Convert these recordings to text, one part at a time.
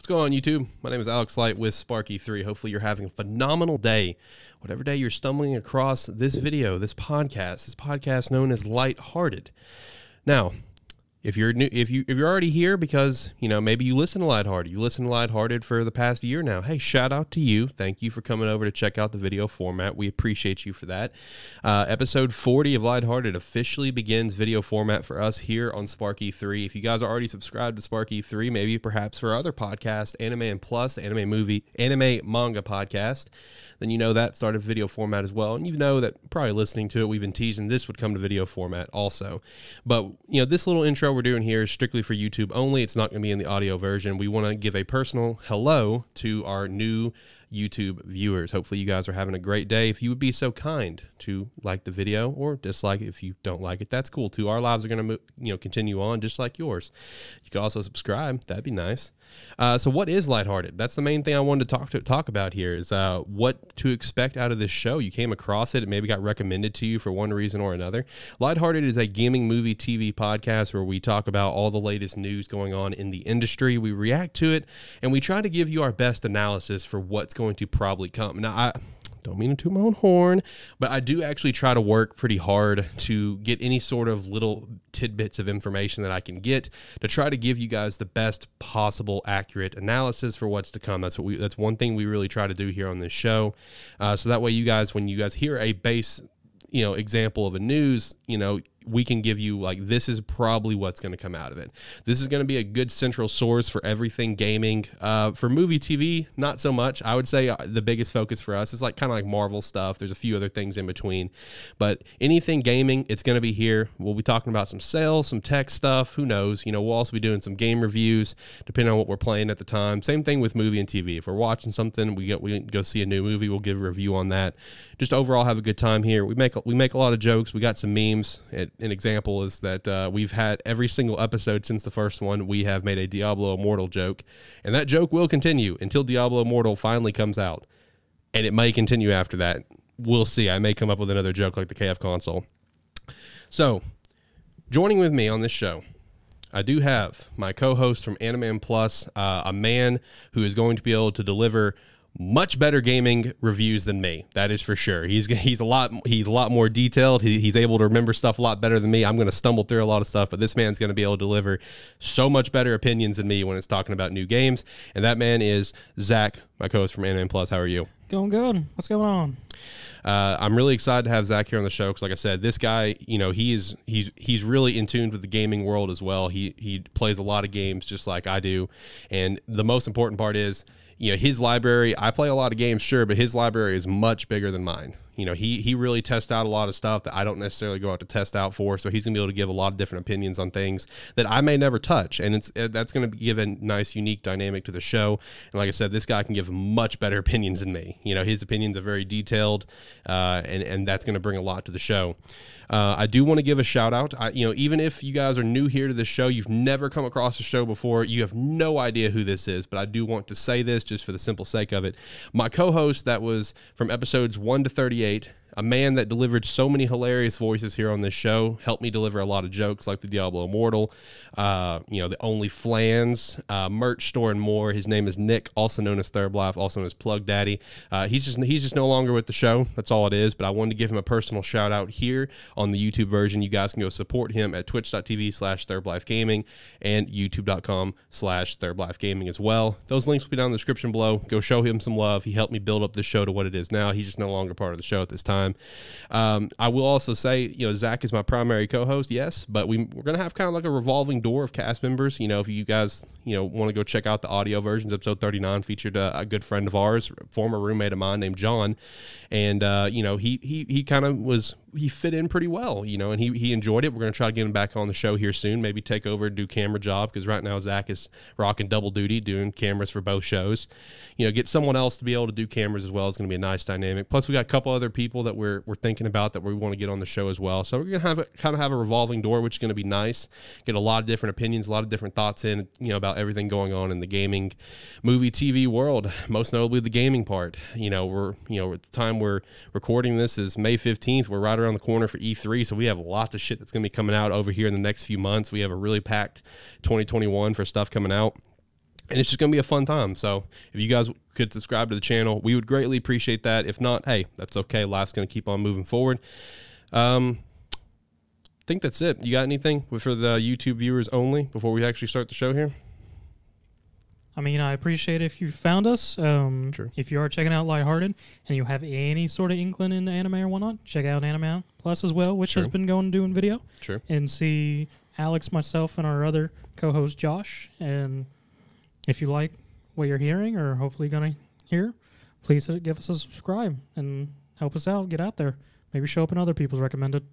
What's going on, YouTube? My name is Alex Light with SparkE3. Hopefully you're having a phenomenal day. Whatever day you're stumbling across this video, this podcast known as Lighthearted. Now, if you're new, if you're already here because, maybe you listen to Lighthearted. You listen to Lighthearted for the past year now. Hey, shout out to you. Thank you for coming over to check out the video format. We appreciate you for that. Episode 40 of Lighthearted officially begins video format for us here on SparkE3. If you guys are already subscribed to SparkE3, maybe perhaps for other podcasts, Anime and Plus, Anime Manga podcast, then you know that started video format as well. And you know that probably listening to it, we've been teasing this would come to video format also. But, this little intro we're doing here is strictly for YouTube only. It's not going to be in the audio version. We want to give a personal hello to our new YouTube viewers. Hopefully you guys are having a great day. If you would be so kind to like the video or dislike it if you don't like it, that's cool too. Our lives are going to continue on just like yours. You can also subscribe. That'd be nice. So what is Lighthearted? That's the main thing I wanted to talk about here is what to expect out of this show. You came across it. It maybe got recommended to you for one reason or another. Lighthearted is a gaming, movie, TV podcast where we talk about all the latest news going on in the industry. We react to it, and we try to give you our best analysis for what's going to probably come. Now, I don't mean to toot my own horn, but I do actually try to work pretty hard to get any sort of little tidbits of information that I can get to try to give you guys the best possible accurate analysis for what's to come. That's one thing we really try to do here on this show. So that way you guys, when you guys hear a base, example of a news, we can give you this is probably what's going to come out of it. This is going to be a good central source for everything gaming. For movie, TV, not so much. I would say the biggest focus for us is kind of like Marvel stuff. There's a few other things in between, but anything gaming, it's going to be here. We'll be talking about some sales, some tech stuff. Who knows? We'll also be doing some game reviews depending on what we're playing at the time. Same thing with movie and TV. If we're watching something, we go see a new movie, we'll give a review on that. Just overall have a good time here. We make a lot of jokes. We got some memes. An example is that we've had every single episode since the first one, we have made a Diablo Immortal joke, and that joke will continue until Diablo Immortal finally comes out, and it may continue after that. We'll see. I may come up with another joke like the KF console. So, joining with me on this show, I do have my co-host from Anime and Plus, a man who is going to be able to deliver much better gaming reviews than me. That is for sure. He's a lot more detailed. He's able to remember stuff a lot better than me. I'm going to stumble through a lot of stuff, but this man's going to be able to deliver so much better opinions than me when it's talking about new games. And that man is Zach, my co-host from Anime Plus. How are you? Going good. What's going on? I'm really excited to have Zach here on the show because, like I said, this guy, he's really in tune with the gaming world as well. He plays a lot of games just like I do, and the most important part is, his library, I play a lot of games, sure, but his library is much bigger than mine. He really tests out a lot of stuff that I don't necessarily go out to test out for, so he's going to be able to give a lot of different opinions on things that I may never touch, and that's going to give a nice, unique dynamic to the show. And like I said, this guy can give much better opinions than me. His opinions are very detailed, and that's going to bring a lot to the show. I do want to give a shout out. Even if you guys are new here to this show, you've never come across the show before, you have no idea who this is, but I do want to say this just for the simple sake of it. My co-host that was from episodes 1 to 38, a man that delivered so many hilarious voices here on this show, helped me deliver a lot of jokes like the Diablo Immortal, the Only Flans, merch store, and more. His name is Nick, also known as Thurblife, also known as Plug Daddy. He's just no longer with the show. That's all it is. But I wanted to give him a personal shout out here on the YouTube version. You guys can go support him at twitch.tv/ThurblifeGaming and youtube.com/ThurblifeGaming as well. Those links will be down in the description below. Go show him some love. He helped me build up this show to what it is now. He's just no longer part of the show at this time. I will also say, Zach is my primary co-host, yes, but we're going to have kind of like a revolving door of cast members. If you guys, want to go check out the audio versions, episode 39 featured a good friend of ours, former roommate of mine named John. And, he kind of he fit in pretty well, and he enjoyed it. We're going to try to get him back on the show here soon, maybe take over and do camera job, because right now Zach is rocking double duty, doing cameras for both shows. Get someone else to be able to do cameras as well is going to be a nice dynamic. Plus, we got a couple other people that we're thinking about that we want to get on the show as well. So we're going to have a revolving door, which is going to be nice. Get a lot of different opinions, a lot of different thoughts in, about everything going on in the gaming, movie, TV world, most notably the gaming part. We're at the time we're recording this is May 15th. We're right around the corner for E3, so we have lots of shit that's going to be coming out over here in the next few months. We have a really packed 2021 for stuff coming out. And it's just going to be a fun time. So if you guys could subscribe to the channel, we would greatly appreciate that. If not, hey, that's okay. Life's going to keep on moving forward. I think that's it. You got anything for the YouTube viewers only before we actually start the show here? I mean, I appreciate if you found us. True. If you are checking out Lighthearted and you have any sort of inkling into anime or whatnot, check out Anime Plus as well, which has been going doing video. True. And see Alex, myself, and our other co-host Josh. And if you like what you're hearing or hopefully going to hear, please give us a subscribe and help us out. Get out there. Maybe show up in other people's recommended.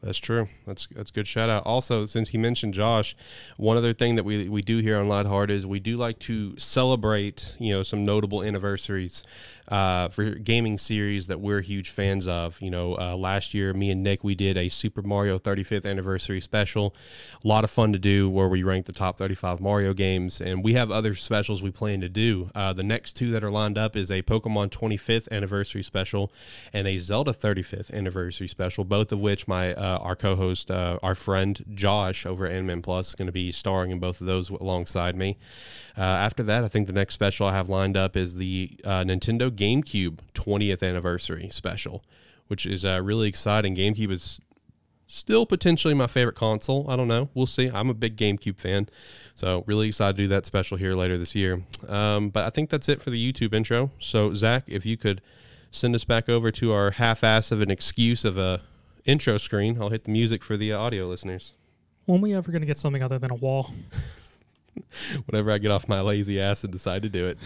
That's true. That's a good shout out. Also, since he mentioned Josh, one other thing that we do here on Lighthearted is we do like to celebrate, some notable anniversaries for gaming series that we're huge fans of. Last year, me and Nick, we did a Super Mario 35th anniversary special. A lot of fun to do where we ranked the top 35 Mario games, and we have other specials we plan to do. The next two that are lined up is a Pokemon 25th anniversary special and a Zelda 35th anniversary special, both of which our co-host, our friend Josh over at Anime Plus is going to be starring in both of those alongside me. After that, I think the next special I have lined up is the Nintendo GameCube 20th anniversary special, which is really exciting. GameCube is still potentially my favorite console. I don't know. We'll see. I'm a big GameCube fan, so really excited to do that special here later this year. But I think that's it for the YouTube intro. So, Zach, if you could send us back over to our half-ass of an excuse of a intro screen, I'll hit the music for the audio listeners. When we ever going to get something other than a wall? Whenever I get off my lazy ass and decide to do it.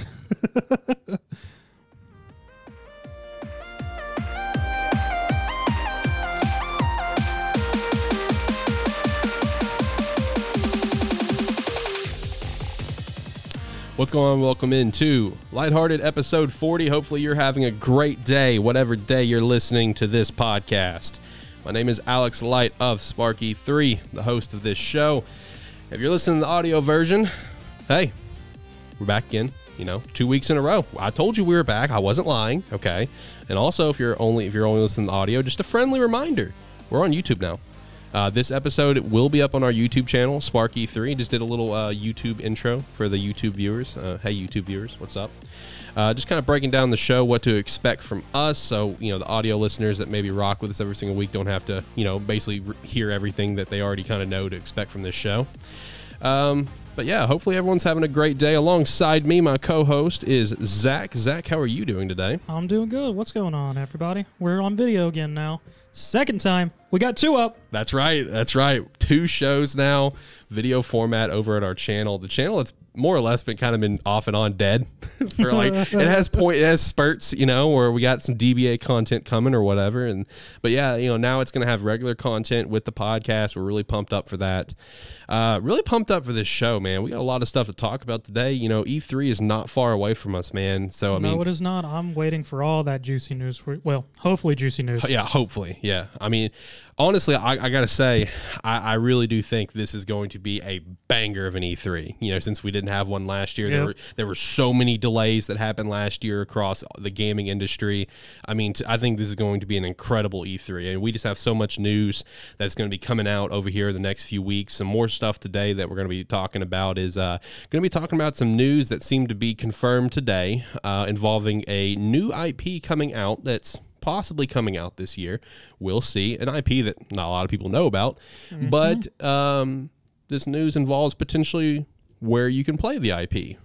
What's going on? Welcome into Lighthearted episode 40. Hopefully you're having a great day, whatever day you're listening to this podcast. My name is Alex Light of SparkE3, the host of this show. If you're listening to the audio version, hey, we're back again, 2 weeks in a row. I told you we were back. I wasn't lying, okay? And also, if you're only listening to the audio, just a friendly reminder, we're on YouTube now. This episode will be up on our YouTube channel, SparkE3. Just did a little YouTube intro for the YouTube viewers. Hey, YouTube viewers, what's up? Just kind of breaking down the show, what to expect from us. So, the audio listeners that maybe rock with us every single week don't have to, basically hear everything that they already kind of know to expect from this show. But yeah, hopefully everyone's having a great day. Alongside me, my co-host is Zach. Zach, how are you doing today? I'm doing good. What's going on, everybody? We're on video again now. Second time. We got 2 up. That's right. 2 shows now, video format over at our channel. The channel that's more or less been off and on dead for it has spurts, where we got some DBA content coming or whatever. But yeah, now it's going to have regular content with the podcast. We're really pumped up for that. Really pumped up for this show, man. We got a lot of stuff to talk about today. E3 is not far away from us, man. So no, it is not. I'm waiting for all that juicy news. Hopefully juicy news. Yeah, hopefully. Yeah. Honestly, I got to say, I really do think this is going to be a banger of an E3. Since we didn't have one last year, yep. there were so many delays that happened last year across the gaming industry. I think this is going to be an incredible E3, and we just have so much news that's going to be coming out over here the next few weeks. Some more stuff today that we're going to be talking about is going to be talking about some news that seemed to be confirmed today involving a new IP coming out that's possibly coming out this year. We'll see. An IP that not a lot of people know about, but this news involves potentially where you can play the IP.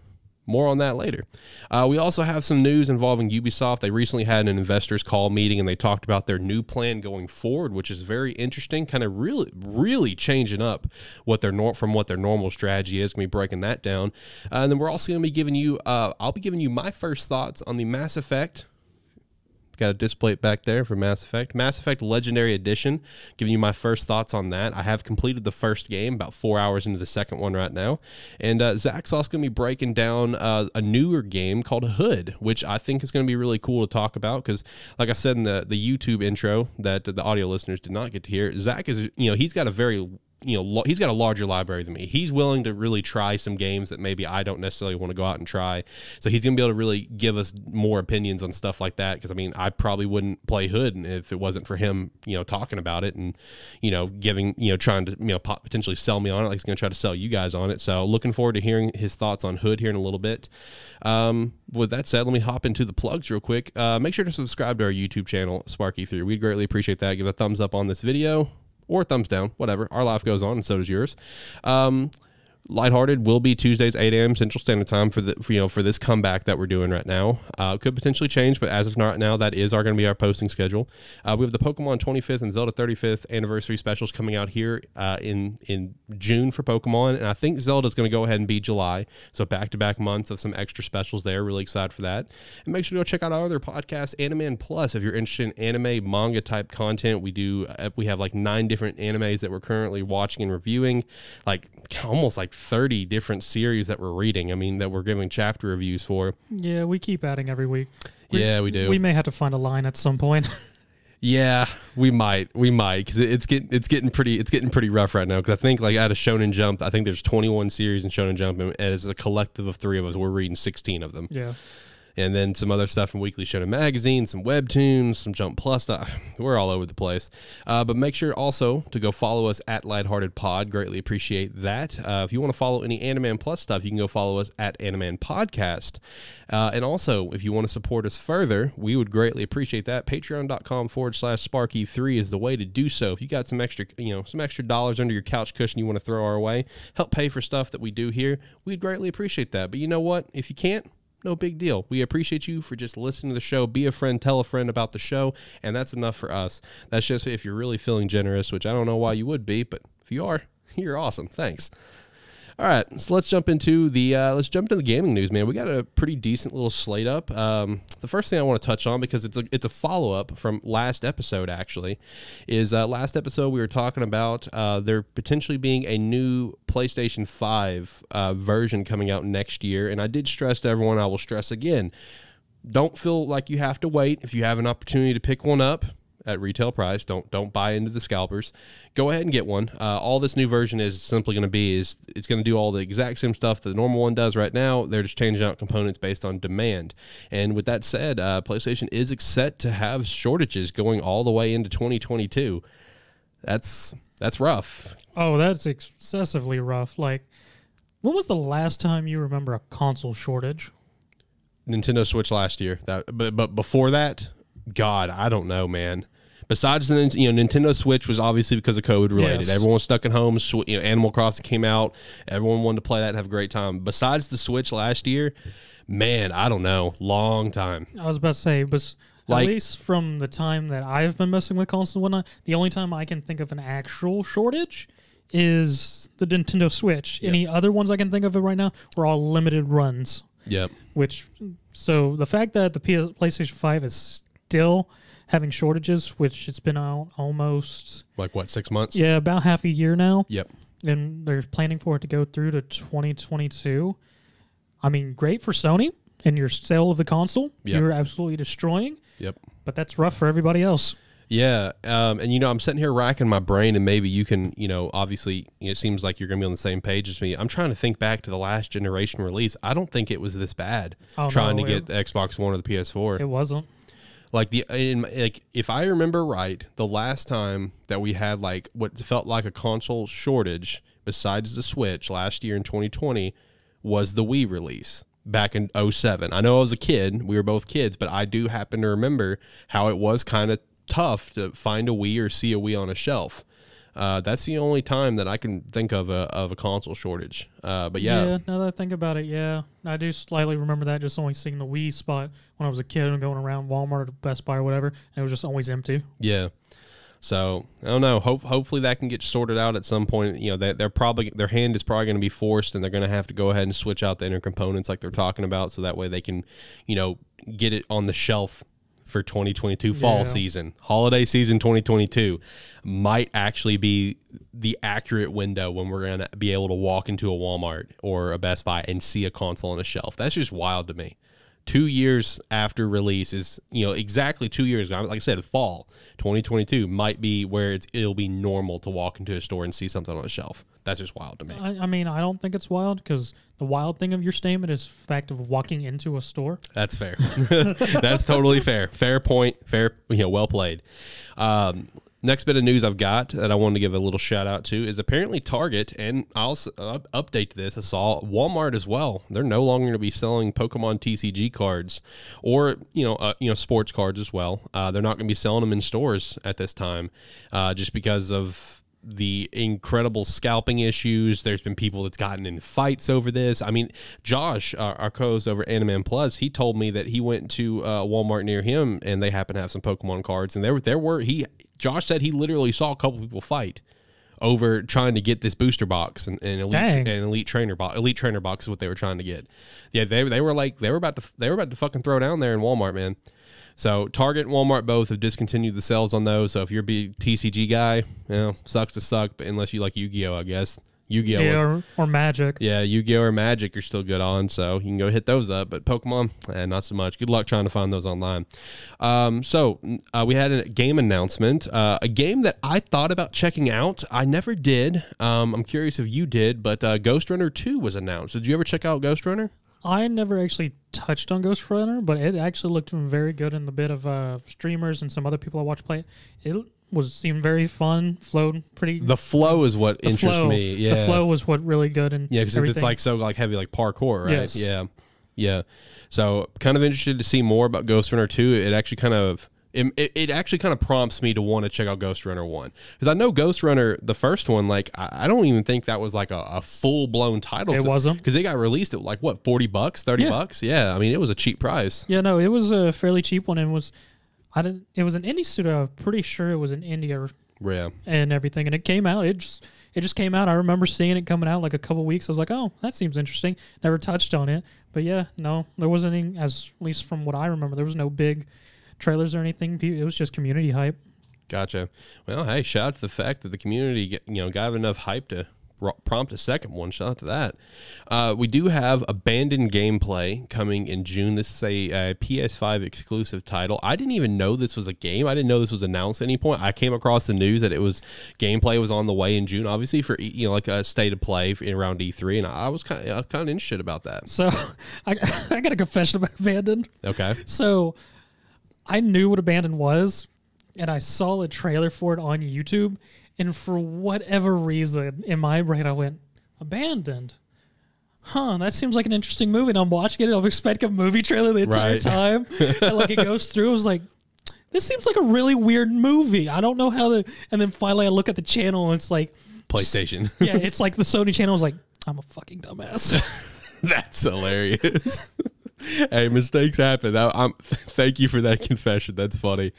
More on that later. We also have some news involving Ubisoft. They recently had an investors call meeting, and they talked about their new plan going forward, which is very interesting, kind of really changing up from what their normal strategy is. Going to be breaking that down. And then we're also going to be giving you, I'll be giving you my first thoughts on the Mass Effect. Got a display back there for Mass Effect Legendary Edition, giving you my first thoughts on that. I have completed the first game, about 4 hours into the second one right now. And Zach's also going to be breaking down a newer game called Hood, which I think is going to be really cool to talk about because, like I said in the YouTube intro that the audio listeners did not get to hear, Zach is, he's got a very he's got a larger library than me. He's willing to really try some games that maybe I don't necessarily want to go out and try. So he's going to be able to really give us more opinions on stuff like that. Because, I mean, I probably wouldn't play Hood if it wasn't for him, talking about it and, giving, trying to, potentially sell me on it. Like he's going to try to sell you guys on it. So looking forward to hearing his thoughts on Hood here in a little bit. With that said, let me hop into the plugs real quick. Make sure to subscribe to our YouTube channel, SparkE3. We'd greatly appreciate that. Give a thumbs up on this video. Or thumbs down, whatever. Our life goes on, and so does yours. Lighthearted will be Tuesdays, 8 a.m. Central Standard Time for this comeback that we're doing right now. Could potentially change, but as of right now, that is going to be our posting schedule. We have the Pokemon 25th and Zelda 35th anniversary specials coming out here in June for Pokemon, and I think Zelda's going to go ahead and be July. So back-to-back months of some extra specials there. Really excited for that. And make sure to go check out our other podcast, Anime Plus, if you're interested in anime, manga type content. We have like 9 different animes that we're currently watching and reviewing, like almost like 30 different series that we're reading. I mean, that we're giving chapter reviews for. Yeah, we keep adding every week. Yeah, we do. We may have to find a line at some point. Yeah, we might, because it's getting pretty rough right now. Because I think like out of Shonen Jump, I think there's 21 series in Shonen Jump, and as a collective of 3 of us, we're reading 16 of them. Yeah. And then some other stuff from Weekly Shonen Magazine, some webtoons, some Jump Plus stuff. We're all over the place. But make sure also to go follow us at Lighthearted Pod. Greatly appreciate that. If you want to follow any Animan Plus stuff, you can go follow us at Animan Podcast. And also, if you want to support us further, we would greatly appreciate that. Patreon.com/SparkE3 is the way to do so. If you got some extra dollars under your couch cushion you want to throw our way, help pay for stuff that we do here, we'd greatly appreciate that. But you know what? If you can't, no big deal. We appreciate you for just listening to the show. Be a friend, tell a friend about the show, and that's enough for us. That's just if you're really feeling generous, which I don't know why you would be, but if you are, you're awesome. Thanks. All right, so let's jump into the gaming news, man. We got a pretty decent little slate up. The first thing I want to touch on, because it's a follow up from last episode, actually, is last episode we were talking about there potentially being a new PlayStation 5 version coming out next year, and I did stress to everyone. I will stress again: don't feel like you have to wait. If you have an opportunity to pick one up at retail price, don't buy into the scalpers. Go ahead and get one. All this new version is simply going to be is it's going to do all the exact same stuff that the normal one does right now. They're just changing out components based on demand. And with that said, PlayStation is set to have shortages going all the way into 2022. That's rough. Oh, that's excessively rough. Like, when was the last time you remember a console shortage? Nintendo Switch last year. But before that, God, I don't know, man. Besides the Nintendo Switch was obviously because of COVID related. Yes. Everyone was stuck at home. Animal Crossing came out. Everyone wanted to play that and have a great time. Besides the Switch last year, man, I don't know. Long time. I was about to say, but at least from the time that I've been messing with consoles and whatnot, the only time I can think of an actual shortage is the Nintendo Switch. Yep. Any other ones I can think of right now were all limited runs. Yep. So the fact that the PlayStation 5 is still having shortages, which it's been out almost 6 months? Yeah, about half a year now. Yep. And they're planning for it to go through to 2022. I mean, great for Sony and your sale of the console. Yep. You're absolutely destroying. Yep. But that's rough for everybody else. Yeah. And I'm sitting here racking my brain, and maybe you can, obviously it seems like you're going to be on the same page as me. I'm trying to think back to the last generation release. I don't think it was this bad trying to get the Xbox One or the PS4. It wasn't. If I remember right, the last time that we had what felt like a console shortage besides the Switch last year in 2020 was the Wii release back in 2007. I know I was a kid. We were both kids, but I do happen to remember how it was kind of tough to find a Wii or see a Wii on a shelf. That's the only time that I can think of a console shortage. But yeah. Now that I think about it, yeah, I do slightly remember that. Just only seeing the Wii spot when I was a kid and going around Walmart or Best Buy or whatever, and it was just always empty. Yeah. So I don't know. Hopefully that can get sorted out at some point. Their hand is probably going to be forced, and they're going to have to go ahead and switch out the inner components like they're talking about, so that way they can, get it on the shelf for 2022 fall season. Holiday season 2022 might actually be the accurate window when we're going to be able to walk into a Walmart or a Best Buy and see a console on a shelf. That's just wild to me. 2 years after release is, exactly 2 years ago. Like I said, fall 2022 might be where it'll be normal to walk into a store and see something on a shelf. That's just wild to me. I mean, I don't think it's wild, because the wild thing of your statement is the fact of walking into a store. That's fair. That's totally fair. Fair point. Fair, well played. Next bit of news I've got that I wanted to give a little shout out to is apparently Target, and I'll update this. I saw Walmart as well. They're no longer going to be selling Pokemon TCG cards, or sports cards as well. They're not going to be selling them in stores at this time, just because of the incredible scalping issues. There's been people that's gotten in fights over this. I mean, Josh, our co-host over Animan Plus, he told me that he went to Walmart near him and they happen to have some Pokemon cards, and Josh said he literally saw a couple people fight over trying to get this booster box and elite trainer box is what they were trying to get. Yeah, they were about to fucking throw down there in Walmart, man. So Target and Walmart both have discontinued the sales on those. So if you're a big TCG guy, sucks to suck, but unless you like Yu-Gi-Oh, I guess. Yu-Gi-Oh! Or Magic. Yeah, Yu-Gi-Oh! Or Magic you're still good on, so you can go hit those up. But Pokemon, not so much. Good luck trying to find those online. We had a game announcement, a game that I thought about checking out. I never did. I'm curious if you did, but Ghost Runner 2 was announced. Did you ever check out Ghost Runner? I never actually touched on Ghost Runner, but it actually looked very good in the bit of streamers and some other people I watched play it. It seemed very fun, flowed pretty. The flow is what interests me. Yeah, the flow was what really good, and because it's like so heavy, like parkour, right? Yes. Yeah. So kind of interested to see more about Ghost Runner 2. It actually kind of prompts me to want to check out Ghost Runner 1, because I know Ghost Runner, the first one, like I don't even think that was like a full blown title. It wasn't, because they got released at like what, $40, $30? Yeah, I mean it was a cheap price. Yeah, no, it was a fairly cheap one, and it was an indie studio. I'm pretty sure it was in India. Yeah. And everything, and it came out. It just came out. I remember seeing it coming out like a couple weeks. I was like, oh, that seems interesting. Never touched on it, but yeah, no, there wasn't any, at least from what I remember, there was no big trailers or anything. It was just community hype. Gotcha. Well, hey, shout out to the fact that the community got enough hype to prompt a second one. Shout out to that. We do have Abandoned gameplay coming in June. This is a PS5 exclusive title. I didn't even know this was a game. I didn't know this was announced at any point. I came across the news that gameplay was on the way in June, obviously for like a state of play around E3, and I was kind of interested about that. So I got a confession about Abandoned. Okay. So I knew what Abandoned was, and I saw a trailer for it on YouTube, and for whatever reason, in my brain, I went, Abandoned? Huh, that seems like an interesting movie, and I'm watching it, I'm expecting a movie trailer the entire time, and like it goes through, I was like, this seems like a really weird movie. I don't know how and then finally I look at the channel, and it's like... PlayStation. Yeah, it's like the Sony channel. I was like, I'm a fucking dumbass. That's hilarious. Hey, mistakes happen. Thank you for that confession. That's funny.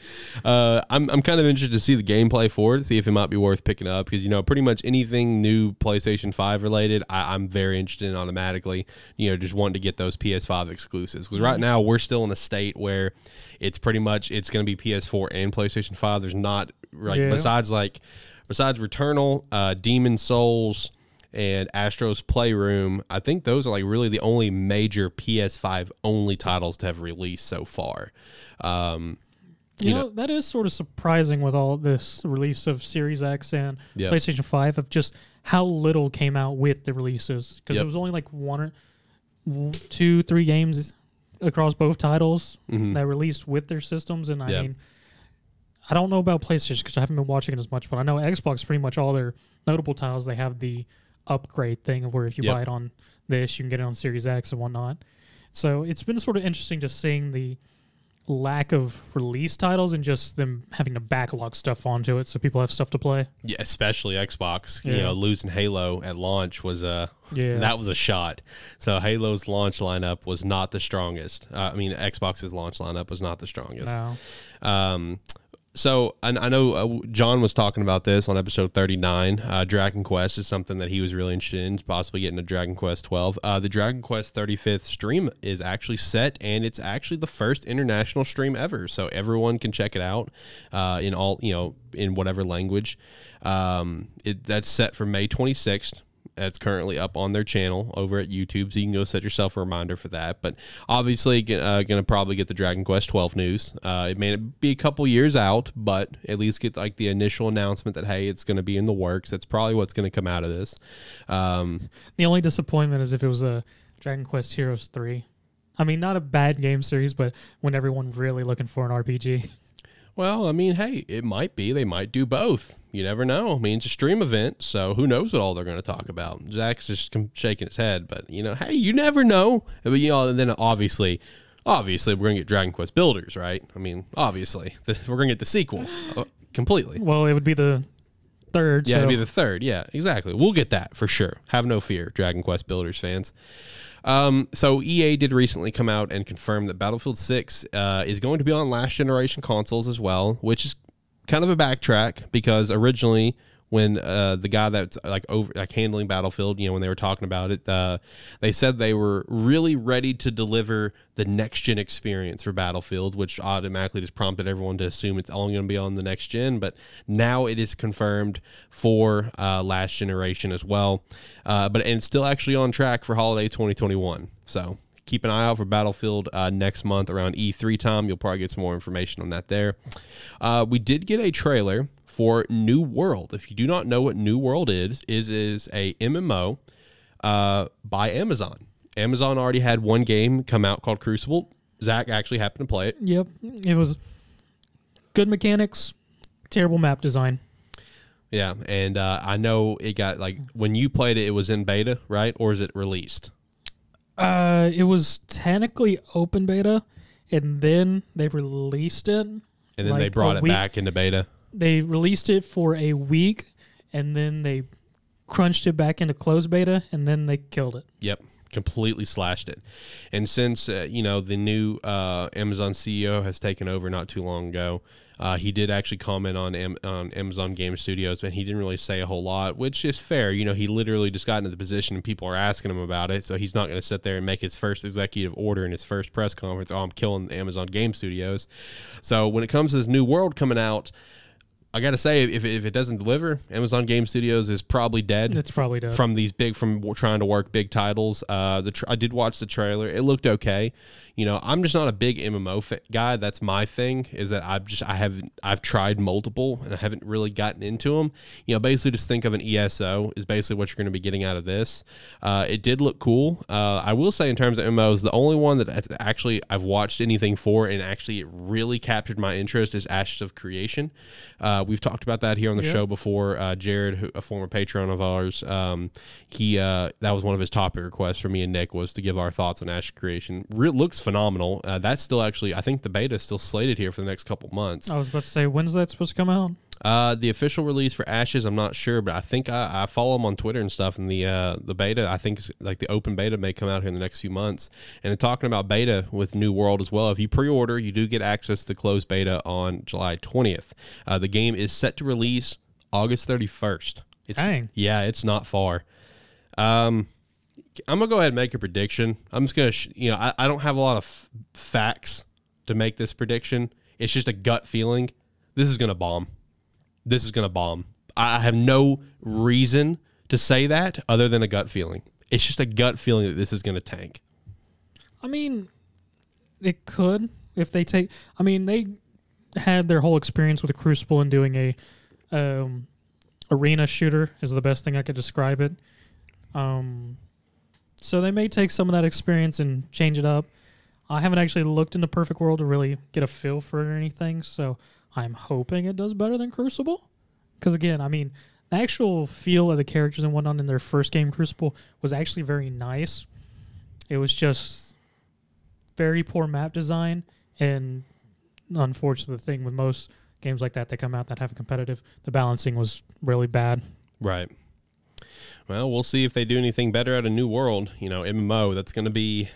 I'm kind of interested to see the gameplay for it, see if it might be worth picking up, because pretty much anything new PlayStation 5 related, I'm very interested in automatically. Just wanting to get those PS5 exclusives, because right now we're still in a state where it's pretty much going to be PS4 and PlayStation 5. There's not besides Returnal, Demon Souls, and Astro's Playroom, I think those are like really the only major PS5 only titles to have released so far. You know, that is sort of surprising with all this release of Series X and PlayStation 5 of just how little came out with the releases, because it was only like 1 or 2, 3 games across both titles that released with their systems. And I mean, I don't know about PlayStation because I haven't been watching it as much, but I know Xbox, pretty much all their notable titles, they have the upgrade thing of where if you buy it on this, you can get it on Series X and whatnot. So it's been sort of interesting just seeing the lack of release titles and just them having to backlog stuff onto it so people have stuff to play. Yeah, especially Xbox. Losing Halo at launch was that was a shot. So Halo's launch lineup was not the strongest. Xbox's launch lineup was not the strongest. No. So I know John was talking about this on episode 39. Dragon Quest is something that he was really interested in, possibly getting a Dragon Quest 12. The Dragon Quest 35th stream is actually set, and it's actually the first international stream ever. So everyone can check it out in all in whatever language. That's set for May 26th. It's currently up on their channel over at YouTube, so you can go set yourself a reminder for that. But obviously, going to probably get the Dragon Quest 12 news. It may be a couple years out, but at least get like the initial announcement that, hey, it's going to be in the works. That's probably what's going to come out of this. The only disappointment is if it was a Dragon Quest Heroes 3. I mean, not a bad game series, but when everyone's really looking for an RPG. Well, I mean, hey, it might be. They might do both. You never know. I mean, it's a stream event, so who knows what all they're going to talk about. Zach's just shaking his head, but, hey, you never know. But, and then obviously, we're going to get Dragon Quest Builders, right? I mean, obviously, we're going to get the sequel completely. Well, it would be the third. Yeah, it'd be the third. Yeah, exactly. We'll get that for sure. Have no fear, Dragon Quest Builders fans. So EA did recently come out and confirm that Battlefield 6 is going to be on last generation consoles as well, which is kind of a backtrack because originally when the guy that's handling Battlefield, when they were talking about it, they said they were really ready to deliver the next gen experience for Battlefield, which automatically just prompted everyone to assume it's only going to be on the next gen. But now it is confirmed for last generation as well. And it's still actually on track for holiday 2021. So keep an eye out for Battlefield next month around E3 time. You'll probably get some more information on that there. We did get a trailer for New World. If you do not know what New World is a MMO by Amazon. Amazon already had one game come out called Crucible. Zach actually happened to play it. Yep. It was good mechanics, terrible map design. Yeah, and I know it got, when you played it, it was in beta, right? Or is it released? It was technically open beta, and then they released it. And then they brought it back into beta. They released it for a week, and then they crunched it back into closed beta, and then they killed it. Yep, completely slashed it. And since, the new Amazon CEO has taken over not too long ago, he did actually comment on Amazon Game Studios, but he didn't really say a whole lot, which is fair. He literally just got into the position and people are asking him about it, so he's not going to sit there and make his first executive order in his first press conference, I'm killing Amazon Game Studios. So when it comes to this New World coming out, I got to say, if it doesn't deliver, Amazon Game Studios is probably dead. It's probably dead. From trying to work big titles. I did watch the trailer. It looked okay. I'm just not a big MMO guy. That's my thing, is that I've tried multiple and I haven't really gotten into them. Basically just think of an ESO is basically what you're going to be getting out of this. It did look cool. I will say in terms of MMOs, the only one that actually I've watched anything for and actually it really captured my interest is Ashes of Creation. We've talked about that here on the show before. Jared, a former patron of ours, that was one of his topic requests for me and Nick, was to give our thoughts on Ashes of Creation. Looks phenomenal. That's still actually, I think the beta is still slated here for the next couple months. I was about to say, when's that supposed to come out? The official release for Ashes, I'm not sure, but I think I follow them on Twitter and stuff. And the beta, I think, the open beta may come out here in the next few months. And talking about beta with New World as well, if you pre-order, you do get access to the closed beta on July 20th. The game is set to release August 31st. Dang. Yeah, it's not far. I'm gonna go ahead and make a prediction. I'm just gonna, I don't have a lot of facts to make this prediction. It's just a gut feeling. This is gonna bomb. This is gonna bomb. I have no reason to say that other than a gut feeling. It's just a gut feeling that this is gonna tank. I mean, it could if they take. I mean, they had their whole experience with the Crucible and doing a arena shooter is the best thing I could describe it. So they may take some of that experience and change it up. I haven't actually looked into Perfect World to really get a feel for it or anything, so I'm hoping it does better than Crucible. Because again, I mean, the actual feel of the characters and whatnot in their first game, Crucible, was actually very nice. It was just very poor map design, and unfortunately, the thing with most games like that come out that have a competitive, the balancing was really bad. Right. Well, we'll see if they do anything better at a New World. MMO, that's going to be...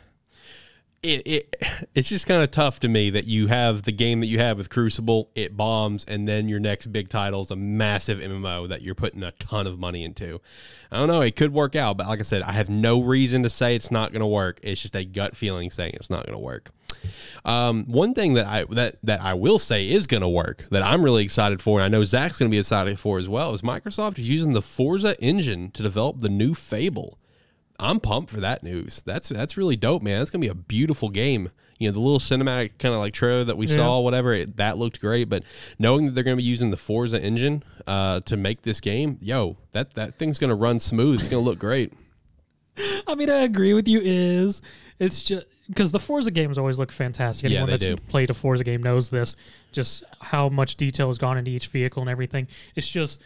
It's just kind of tough to me that you have the game that you have with Crucible, it bombs, and then your next big title is a massive MMO that you're putting a ton of money into. I don't know. It could work out, but like I said, I have no reason to say it's not going to work. It's just a gut feeling saying it's not going to work. One thing that I will say is going to work, that I'm really excited for, and I know Zach's going to be excited for as well, is Microsoft is using the Forza engine to develop the new Fable. I'm pumped for that news. That's really dope, man. It's going to be a beautiful game. You know, the little cinematic kind of like trailer that we saw, whatever, that looked great. But knowing that they're going to be using the Forza engine to make this game, that thing's going to run smooth. It's going to look great. I mean, I agree with you. It's just because the Forza games always look fantastic. Anyone that's played a Forza game knows this, just how much detail has gone into each vehicle and everything. It's just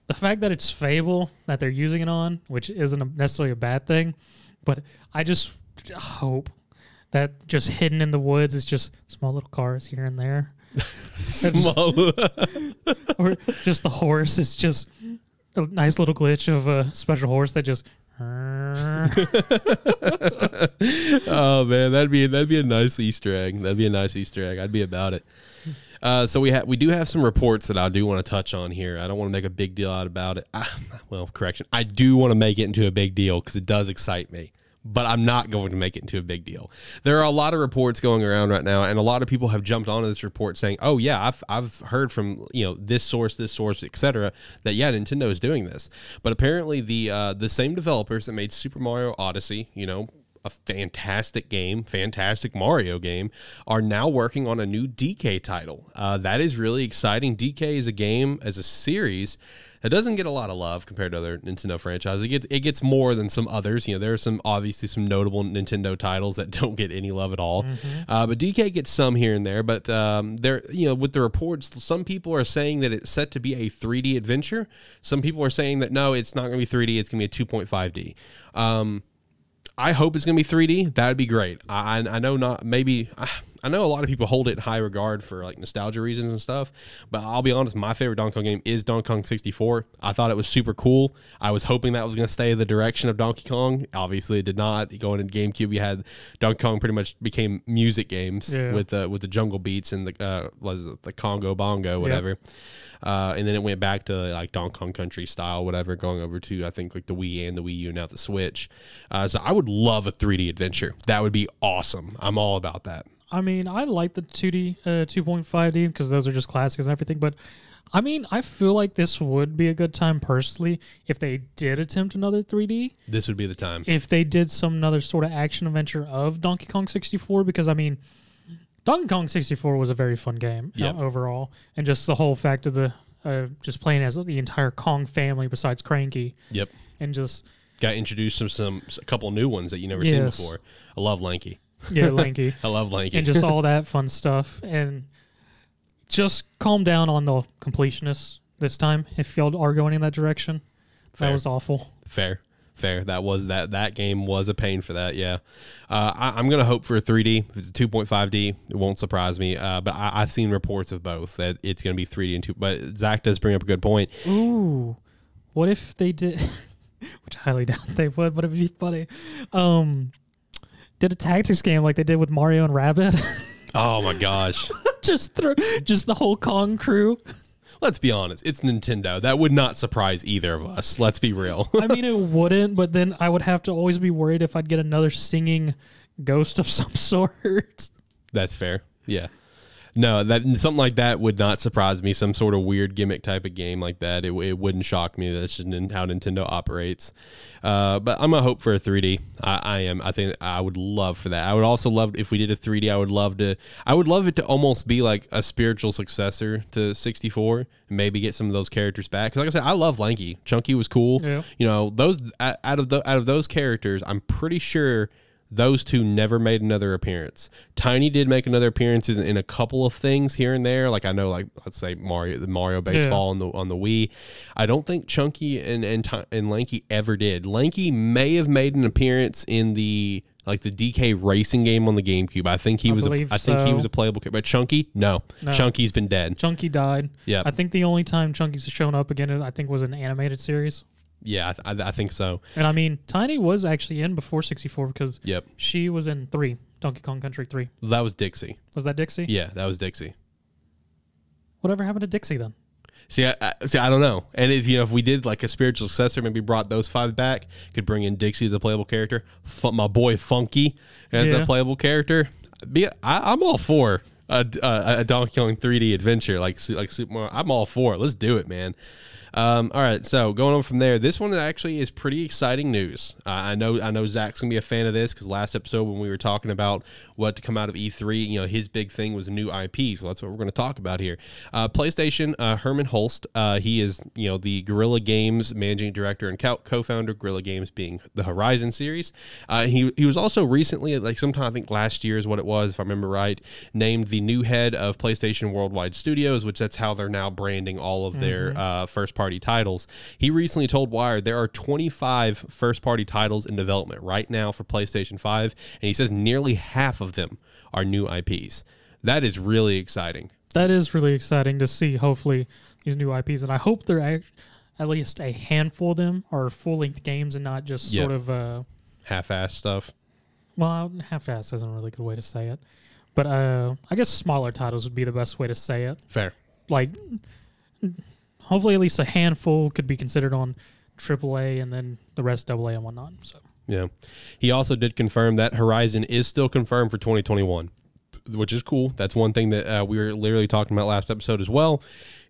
the fact that it's Fable that they're using it on, which isn't necessarily a bad thing, but I just hope that just hidden in the woods is just small little cars here and there. Small. Or just the horse is just a nice little glitch of a special horse that just... Oh man, that'd be a nice Easter egg. That'd be a nice Easter egg. I'd be about it. So we do have some reports that I do want to touch on here. I don't want to make a big deal out about it. Correction. I do want to make it into a big deal because it does excite me. But I'm not going to make it into a big deal. There are a lot of reports going around right now, and a lot of people have jumped onto this report saying, "Oh yeah, I've heard from this source, etc. that Nintendo is doing this." But apparently the same developers that made Super Mario Odyssey, a fantastic game, fantastic Mario game, are now working on a new DK title. That is really exciting. DK is a game as a series. It doesn't get a lot of love compared to other Nintendo franchises. It gets more than some others. There are obviously some notable Nintendo titles that don't get any love at all. But DK gets some here and there. But with the reports, some people are saying that it's set to be a 3D adventure. Some people are saying that no, it's not going to be 3D. It's going to be a 2.5D. I hope it's going to be 3D. That would be great. I know not maybe. I know a lot of people hold it in high regard for like nostalgia reasons and stuff, but I'll be honest, my favorite Donkey Kong game is Donkey Kong 64. I thought it was super cool. I was hoping that was going to stay the direction of Donkey Kong. Obviously, it did not. Going into GameCube, we had Donkey Kong pretty much became music games with the jungle beats and the Congo Bongo, whatever. And then it went back to like Donkey Kong Country style, whatever, going over to I think like the Wii and the Wii U, now the Switch. So I would love a 3D adventure. That would be awesome. I'm all about that. I mean, I like the 2D, 2.5D because those are just classics and everything. But I mean, I feel like this would be a good time personally if they did attempt another 3D. This would be the time. If they did another sort of action adventure of Donkey Kong 64, because I mean, Donkey Kong 64 was a very fun game overall, and just the whole fact of the just playing as the entire Kong family besides Cranky. Yep. And just got introduced some a couple new ones that you never seen before. I love Lanky. Yeah, Lanky. I love Lanky. And just all that fun stuff. And just calm down on the completionists this time if y'all are going in that direction. Fair. That was awful. Fair. That game was a pain for that, yeah. I'm going to hope for a 3D. If it's a 2.5D, it won't surprise me. But I've seen reports of both, that it's going to be 3D and 2. But Zach does bring up a good point. Ooh. What if they did... which I highly doubt they would, but it'd be funny. Did a tactics game like they did with Mario and Rabbids. Oh my gosh. just the whole Kong crew. Let's be honest, it's Nintendo. That would not surprise either of us. Let's be real. I mean, it wouldn't, but then I would have to always be worried if I'd get another singing ghost of some sort. That's fair. Yeah. No, something like that would not surprise me. Some sort of weird gimmick type of game like that. It wouldn't shock me. That's just how Nintendo operates. But I'm going to hope for a 3D. I am. I think I would love for that. I would also love, if we did a 3D, I would love it to almost be like a spiritual successor to 64 and maybe get some of those characters back. Because like I said, I love Lanky. Chunky was cool. Yeah. Those out of those characters, I'm pretty sure those two never made another appearance. Tiny did make another appearance in a couple of things here and there. Like I know, like let's say the Mario baseball on the Wii. I don't think Chunky and Lanky ever did. Lanky may have made an appearance in the DK racing game on the GameCube. I think he was a playable character. But Chunky, no. Chunky's been dead. Chunky died. Yeah. I think the only time Chunky's shown up again, I think, was an animated series. Yeah, I think so. And I mean, Tiny was actually in before 64 because she was in 3, Donkey Kong Country 3. That was Dixie. Was that Dixie? Yeah, that was Dixie. Whatever happened to Dixie then? See, I don't know. And if we did like a spiritual successor, maybe brought those 5 back, could bring in Dixie as a playable character, my boy Funky as a playable character. I'm all for a Donkey Kong 3D adventure like Super Mario. I'm all for it. Let's do it, man. All right, so going on from there, this one actually is pretty exciting news. I know Zach's gonna be a fan of this because last episode when we were talking about what to come out of E3, his big thing was new IP, so that's what we're going to talk about here. PlayStation, Herman Hulst, he is the Guerrilla Games managing director and co-founder. Guerrilla Games being the Horizon series. He was also recently, like sometime I think last year is what it was, if I remember right, named the new head of PlayStation Worldwide Studios, which that's how they're now branding all of their first-party titles. He recently told Wired there are 25 first-party titles in development right now for PlayStation 5, and he says nearly half of them are new IPs. That is really exciting. That is really exciting to see, hopefully, these new IPs, and I hope they're at least a handful of them are full-length games and not just sort of half-ass stuff. Well, half-ass isn't a really good way to say it, but I guess smaller titles would be the best way to say it. Fair. Like, hopefully at least a handful could be considered on AAA and then the rest AA and whatnot. So yeah. He also did confirm that Horizon is still confirmed for 2021, which is cool. That's one thing that we were literally talking about last episode as well,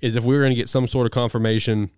is if we were going to get some sort of confirmation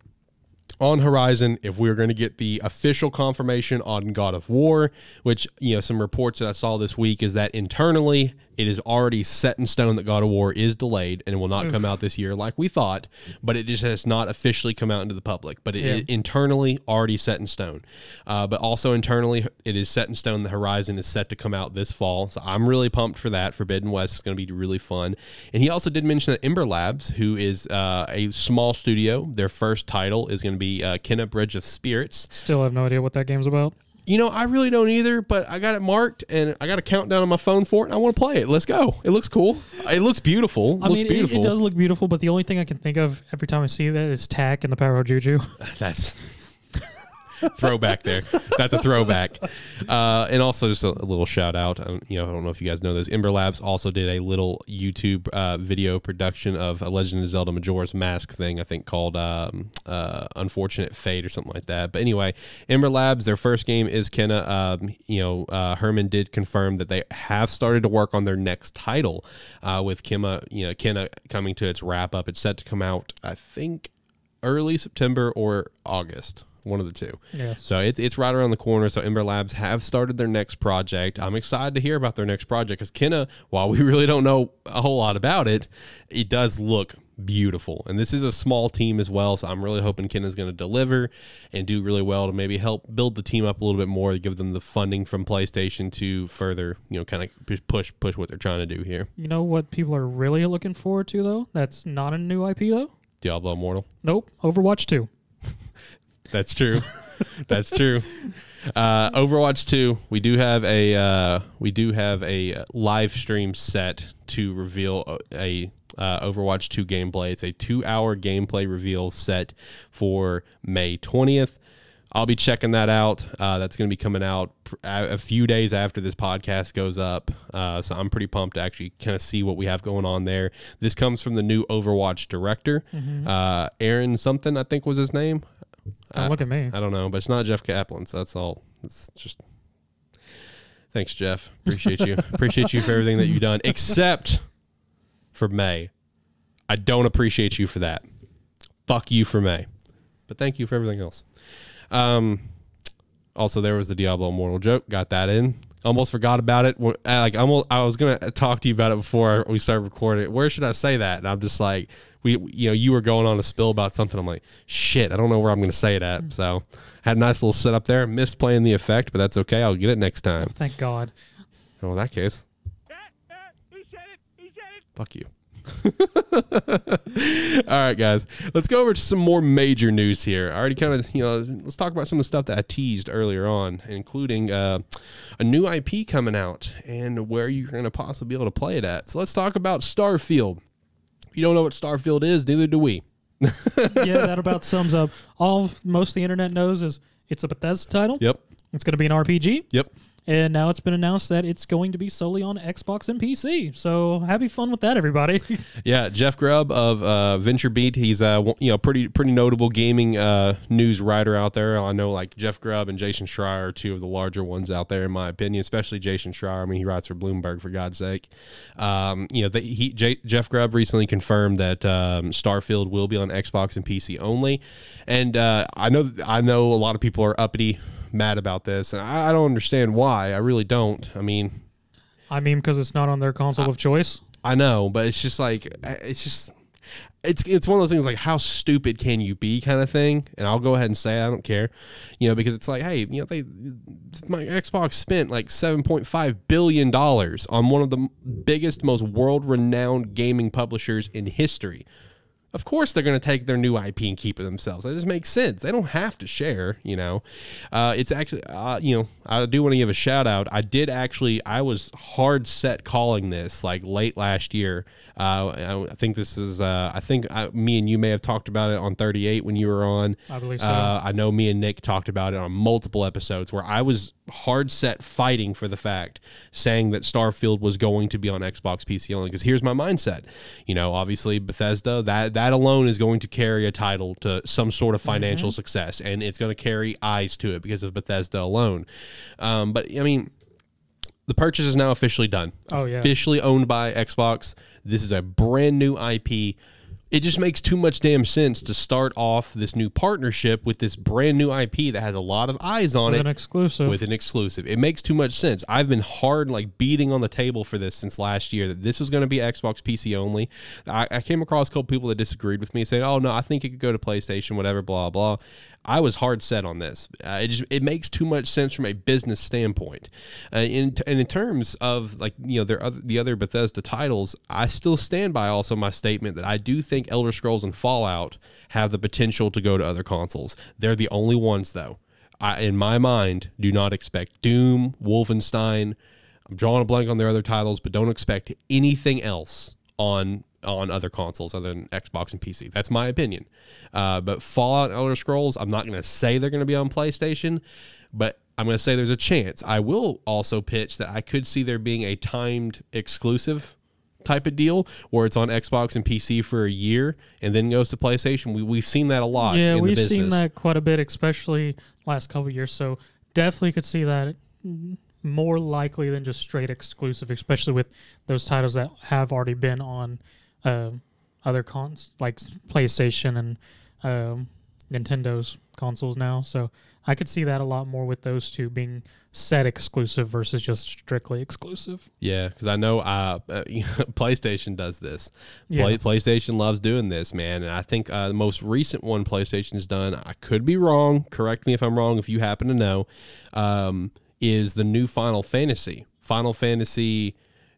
on Horizon, if we were going to get the official confirmation on God of War, which, some reports that I saw this week is that internally it is already set in stone that God of War is delayed and will not come out this year like we thought, but it just has not officially come out into the public. But it is internally already set in stone. But also internally, it is set in stone the Horizon is set to come out this fall. So I'm really pumped for that. Forbidden West is going to be really fun. And he also did mention that Ember Labs, who is a small studio, their first title is going to be Kenna Bridge of Spirits. Still have no idea what that game's about. I really don't either, but I got it marked, and I got a countdown on my phone for it, and I want to play it. Let's go. It looks cool. It looks beautiful. It does look beautiful, but the only thing I can think of every time I see that is Tack and the Power of Juju. That's throwback there. That's a throwback. And also just a little shout out. I don't know if you guys know this. Ember Labs also did a little YouTube video production of a Legend of Zelda Majora's Mask thing, I think called Unfortunate Fate or something like that. But anyway, Ember Labs, their first game is Kenna. Herman did confirm that they have started to work on their next title with Kenna coming to its wrap up. It's set to come out, I think, early September or August. One of the two. Yes. So it's right around the corner. So Ember Labs have started their next project. I'm excited to hear about their next project because Kenna, while we really don't know a whole lot about it, it does look beautiful. And this is a small team as well, so I'm really hoping Kenna's going to deliver and do really well to maybe help build the team up a little bit more, to give them the funding from PlayStation to further, kind of push what they're trying to do here. You know what people are really looking forward to, though? That's not a new IP, though? Diablo Immortal? Nope. Overwatch 2. That's true. That's true. Overwatch 2, we do have a live stream set to reveal a Overwatch 2 gameplay. It's a 2-hour gameplay reveal set for May 20th. I'll be checking that out. That's going to be coming out a few days after this podcast goes up. So I'm pretty pumped to actually kind of see what we have going on there. This comes from the new Overwatch director. Aaron something, I think was his name. Don't look at me. I don't know, but it's not Jeff Kaplan, so that's all. It's just... Thanks, Jeff. Appreciate you. Appreciate you for everything that you've done, except for May. I don't appreciate you for that. Fuck you for May. But thank you for everything else. Also, there was the Diablo Immortal joke. Got that in. Almost forgot about it. I was going to talk to you about it before we started recording. Where should I say that? And I'm just like... you were going on a spill about something. I'm like, shit, I don't know where I'm going to say it at. So had a nice little setup there. Missed playing the effect, but that's okay. I'll get it next time. Oh, thank God. Oh, in that case. He said it. He said it. Fuck you. All right, guys. Let's go over to some more major news here. I already kind of, let's talk about some of the stuff that I teased earlier on, including a new IP coming out and where you're going to possibly be able to play it at. So let's talk about Starfield. You don't know what Starfield is, neither do we. Yeah, that about sums up. Most of the internet knows is it's a Bethesda title. Yep. It's going to be an RPG. Yep. And now it's been announced that it's going to be solely on Xbox and PC. So have fun with that, everybody. Yeah, Jeff Grubb of VentureBeat. He's pretty notable gaming news writer out there. I know like Jeff Grubb and Jason Schreier are two of the larger ones out there, in my opinion. Especially Jason Schreier. I mean, he writes for Bloomberg, for God's sake. Jeff Grubb recently confirmed that Starfield will be on Xbox and PC only, and I know a lot of people are uppity, mad about this, and I don't understand why. I really don't. I mean, because it's not on their console of choice. I know, but it's just like it's one of those things like, how stupid can you be, kind of thing. And I'll go ahead and say I don't care, because it's like, hey, my Xbox spent like $7.5 billion on one of the biggest, most world-renowned gaming publishers in history. Of course, they're going to take their new IP and keep it themselves. That just makes sense. They don't have to share, It's actually, I do want to give a shout out. I was hard set calling this like late last year. I think this is, me and you may have talked about it on 38 when you were on. I believe so. I know me and Nick talked about it on multiple episodes where I was hard set fighting for the fact, saying that Starfield was going to be on Xbox PC only, because here's my mindset. Obviously Bethesda, that alone is going to carry a title to some sort of financial success, and it's going to carry eyes to it because of Bethesda alone. But I mean, the purchase is now officially done. Oh yeah, officially owned by Xbox. This is a brand new IP. It just makes too much damn sense to start off this new partnership with this brand new IP that has a lot of eyes on it. With an exclusive. It makes too much sense. I've been hard beating on the table for this since last year, that this was going to be Xbox PC only. I came across a couple people that disagreed with me, saying, oh no, I think it could go to PlayStation, whatever, blah, blah. I was hard set on this. It makes too much sense from a business standpoint. And in terms of the other Bethesda titles, I still stand by also my statement that I do think Elder Scrolls and Fallout have the potential to go to other consoles. They're the only ones, though. In my mind, do not expect Doom, Wolfenstein. I'm drawing a blank on their other titles, but don't expect anything else on other consoles other than Xbox and PC. That's my opinion. But Fallout and Elder Scrolls, I'm not going to say they're going to be on PlayStation, but I'm going to say there's a chance. I will also pitch that I could see there being a timed exclusive type of deal where it's on Xbox and PC for a year and then goes to PlayStation. We've seen that a lot. Yeah, we've seen that quite a bit, especially last couple of years. So definitely could see that more likely than just straight exclusive, especially with those titles that have already been on other cons like PlayStation and Nintendo's consoles now. So I could see that a lot more with those two being set exclusive versus just strictly exclusive. Yeah, because I know PlayStation does this. Yeah. PlayStation loves doing this, man. And I think the most recent one PlayStation's done, I could be wrong, correct me if I'm wrong if you happen to know, is the new Final Fantasy.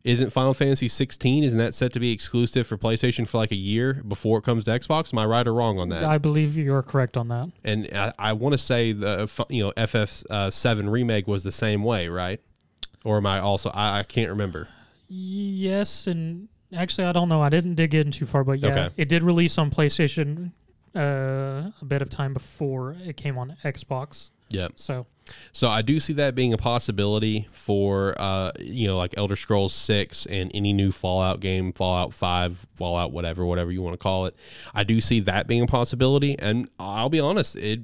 Isn't Final Fantasy 16, isn't that set to be exclusive for PlayStation for like a year before it comes to Xbox? Am I right or wrong on that? I believe you're correct on that. And I want to say the FF7 remake was the same way, right? Or am I also, I can't remember. Yes, and actually I don't know. I didn't dig in too far, but yeah, okay. It did release on PlayStation a bit of time before it came on Xbox. Yep. So I do see that being a possibility for like Elder Scrolls 6 and any new Fallout game, Fallout 5, Fallout whatever you want to call it. I do see that being a possibility, and I'll be honest, it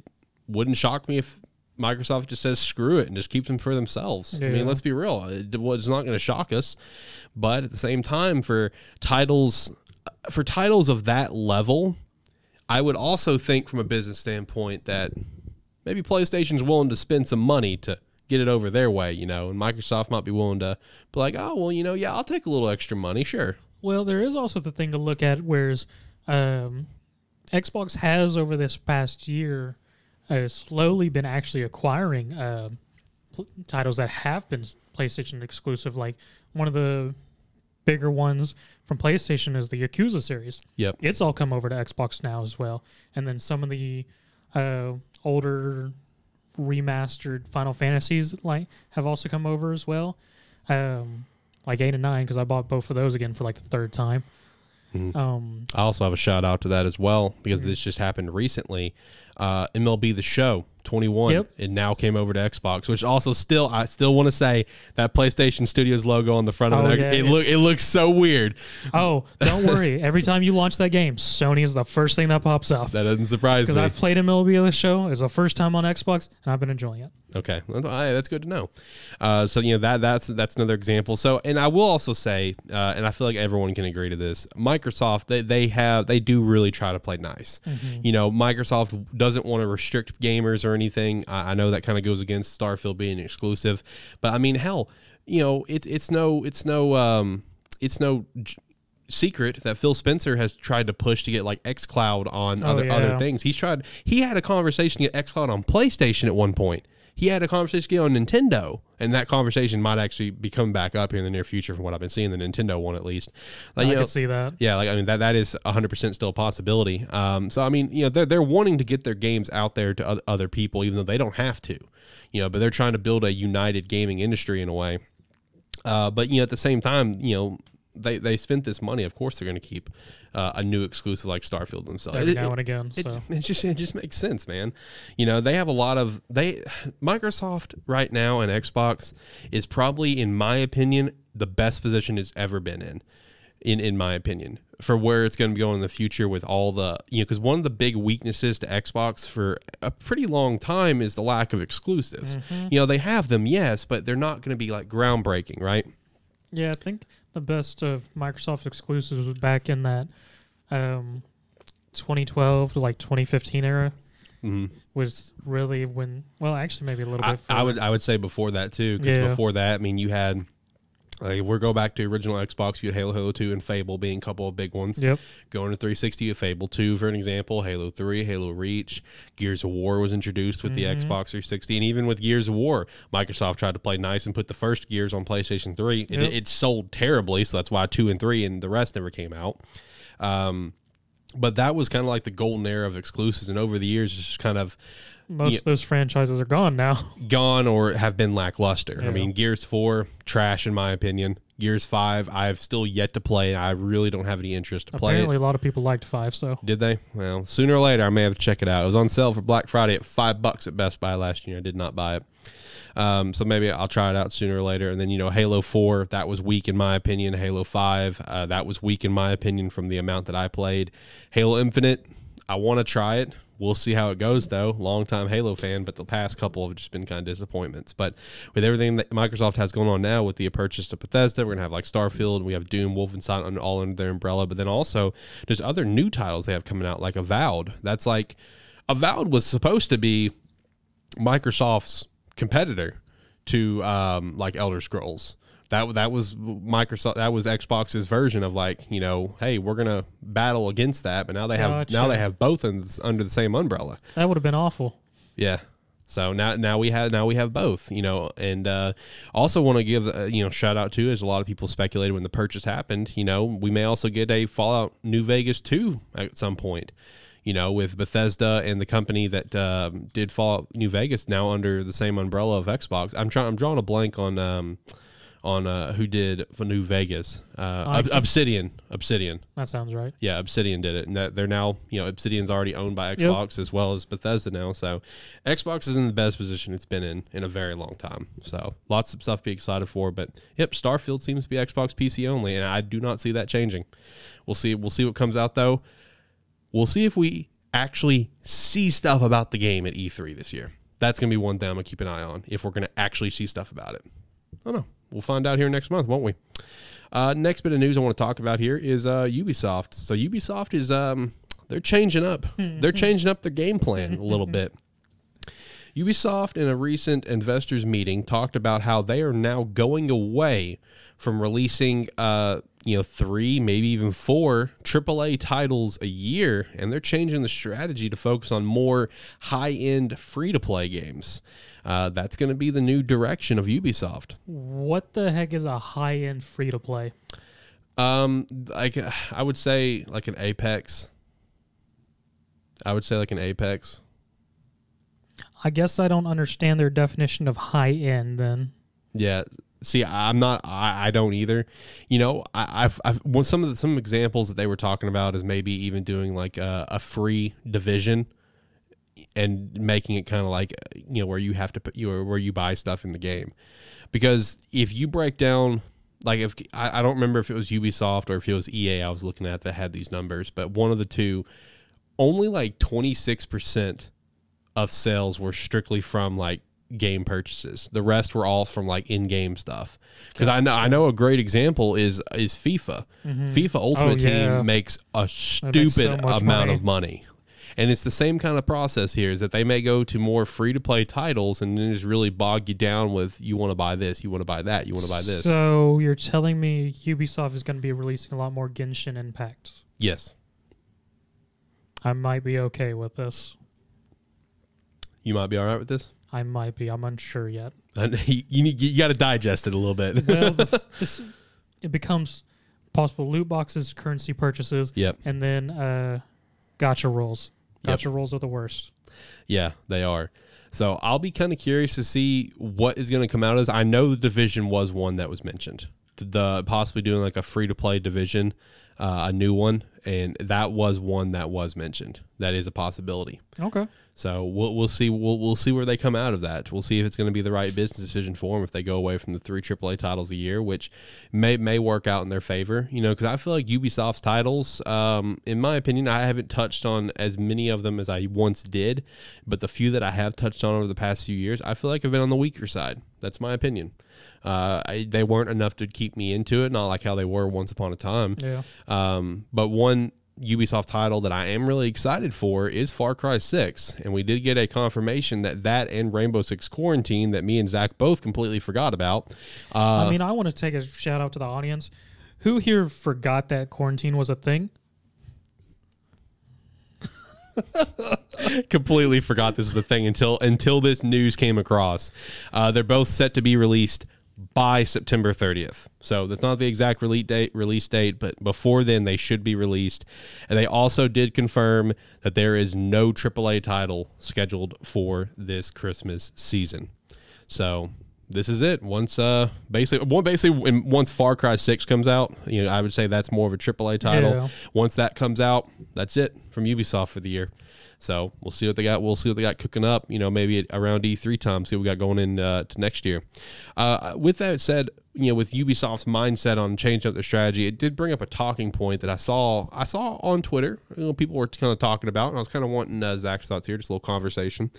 wouldn't shock me if Microsoft just says screw it and just keeps them for themselves. Yeah. I mean, let's be real. It's not going to shock us, but at the same time, for titles of that level, I would also think from a business standpoint that maybe PlayStation's willing to spend some money to get it over their way, and Microsoft might be willing to be like, oh, well, yeah, I'll take a little extra money, sure. Well, there is also the thing to look at, whereas Xbox has, over this past year, slowly been actually acquiring titles that have been PlayStation exclusive. Like, one of the bigger ones from PlayStation is the Yakuza series. Yep. It's all come over to Xbox now as well. And then some of the older remastered Final Fantasies have also come over as well, like 8 and 9, because I bought both of those again for like the third time. Mm-hmm. I also have a shout out to that as well, because this just happened recently. MLB The Show 21. Yep. It now came over to Xbox, which also I still want to say that PlayStation Studios logo on the front of it looks so weird. Oh, don't worry. Every time you launch that game, Sony is the first thing that pops up. That doesn't surprise me. Because I've played MLB of the show. It's the first time on Xbox, and I've been enjoying it. Okay, that's good to know. So that's another example. So, and I will also say, and I feel like everyone can agree to this, Microsoft they do really try to play nice. Microsoft doesn't want to restrict gamers or anything. I know that kind of goes against Starfield being exclusive, but I mean, hell, it's no secret that Phil Spencer has tried to push to get like xCloud on other things. He had a conversation to get xCloud on PlayStation at one point. He had a conversation to get on Nintendo, and that conversation might actually be coming back up here in the near future from what I've been seeing, the Nintendo one at least. I can see that. Yeah, that is 100% still a possibility. So I mean, they're wanting to get their games out there to other people, even though they don't have to. But they're trying to build a united gaming industry in a way. But at the same time, they spent this money. Of course, they're going to keep a new exclusive like Starfield themselves. Every now and again. It just makes sense, man. They have a lot of Microsoft right now, and Xbox is probably, in my opinion, the best position it's ever been in my opinion, for where it's going to be going in the future with all the because one of the big weaknesses to Xbox for a pretty long time is the lack of exclusives. They have them, yes, but they're not going to be like groundbreaking, right? Yeah, I think the best of Microsoft exclusives was back in that 2012 to like 2015 era. Was really when, well, actually maybe a little bit. I would say before that too, because before that, I mean, you had. If we're go back to original Xbox, you had Halo 2, and Fable being a couple of big ones. Yep. Going to 360, you have Fable 2 for an example, Halo 3, Halo Reach, Gears of War was introduced with the Xbox 360, and even with Gears of War, Microsoft tried to play nice and put the first Gears on PlayStation 3. Yep. It sold terribly, so that's why 2 and 3 and the rest never came out. But that was kind of like the golden era of exclusives, and over the years, it's just kind of most of those franchises are gone now. Gone or have been lackluster. Yeah. I mean, Gears 4, trash in my opinion. Gears 5, I've still yet to play. I really don't have any interest to play it. Apparently, a lot of people liked 5, so. Did they? Well, sooner or later, I may have to check it out. It was on sale for Black Friday at $5 at Best Buy last year. I did not buy it. So maybe I'll try it out sooner or later. And then, Halo 4, that was weak in my opinion. Halo 5, that was weak in my opinion from the amount that I played. Halo Infinite, I want to try it. We'll see how it goes, though. Long-time Halo fan, but the past couple have just been kind of disappointments. But with everything that Microsoft has going on now with the purchase of Bethesda, we're going to have like Starfield, we have Doom, Wolfenstein all under their umbrella. But then also there's other new titles they have coming out, like Avowed. That's like Avowed was supposed to be Microsoft's competitor to like Elder Scrolls. That was Microsoft. That was Xbox's version of like, hey, we're gonna battle against that. But now they have both under the same umbrella. That would have been awful. Yeah. So now we have both. And also want to give shout out to, as a lot of people speculated when the purchase happened. We may also get a Fallout New Vegas 2 at some point. With Bethesda and the company that did Fallout New Vegas now under the same umbrella of Xbox. I'm drawing a blank on who did New Vegas. Obsidian. That sounds right. Yeah, Obsidian did it, and that they're now Obsidian's already owned by Xbox as well as Bethesda now. So Xbox is in the best position it's been in a very long time. So lots of stuff to be excited for. But Starfield seems to be Xbox PC only, and I do not see that changing. We'll see what comes out though. We'll see if we actually see stuff about the game at E3 this year. That's going to be one thing I'm going to keep an eye on, if we're going to actually see stuff about it. I don't know. We'll find out here next month, won't we? Next bit of news I want to talk about here is Ubisoft. So Ubisoft is they're changing up. They're changing up their game plan a little bit. Ubisoft, in a recent investors meeting, talked about how they are now going away from releasing 3, maybe even 4 AAA titles a year, and they're changing the strategy to focus on more high-end free-to-play games. That's going to be the new direction of Ubisoft. What the heck is a high-end free-to-play? I would say like an Apex. I guess I don't understand their definition of high-end then. Yeah. See, I don't either. I've some examples that they were talking about is maybe even doing like a free Division and making it kind of like, where you have to put where you buy stuff in the game. Because if you break down, like, if I don't remember if it was Ubisoft or if it was EA I was looking at that had these numbers, but one of the two, only like 26% of sales were strictly from like game purchases. The rest were all from like in-game stuff. Because I know a great example is FIFA. FIFA Ultimate Team makes a stupid amount of money. And it's the same kind of process here, is that they may go to more free-to-play titles and then just really bog you down with, you want to buy this, you want to buy that, you want to buy this. So you're telling me Ubisoft is going to be releasing a lot more Genshin Impacts? Yes. I might be okay with this. You might be all right with this? I might be. I'm unsure yet. You got to digest it a little bit. Well, it becomes possible loot boxes, currency purchases, and then gacha rolls. Gacha rolls are the worst. Yeah, they are. So I'll be kind of curious to see what is going to come out of this. I know the Division was one that was mentioned. The possibly doing like a free-to-play Division, a new one, and that was one that was mentioned. That is a possibility. Okay. So we'll see. We'll see where they come out of that. We'll see if it's going to be the right business decision for them if they go away from the 3 AAA titles a year, which may work out in their favor. Because I feel like Ubisoft's titles, in my opinion, I haven't touched on as many of them as I once did, but the few that I have touched on over the past few years, I feel like I've been on the weaker side. That's my opinion. They weren't enough to keep me into it, not like how they were once upon a time. Yeah. But one Ubisoft title that I am really excited for is Far Cry 6, and we did get a confirmation that and Rainbow Six Quarantine, that me and Zach both completely forgot about. I want to take a shout out to the audience. Who here forgot that Quarantine was a thing? Completely forgot this was a thing until this news came across. They're both set to be released by September 30th. So that's not the exact release date, but before then they should be released. And they also did confirm that there is no AAA title scheduled for this Christmas season. So this is it. Once once Far Cry 6 comes out, I would say that's more of a AAA title. Yeah. Once that comes out, that's it from Ubisoft for the year. So we'll see what they got. We'll see what they got cooking up. Maybe around E3 time. See what we got going in to next year. With that said, with Ubisoft's mindset on changing up their strategy, it did bring up a talking point that I saw on Twitter. People were kind of talking about, and I was kind of wanting Zach's thoughts here, just a little conversation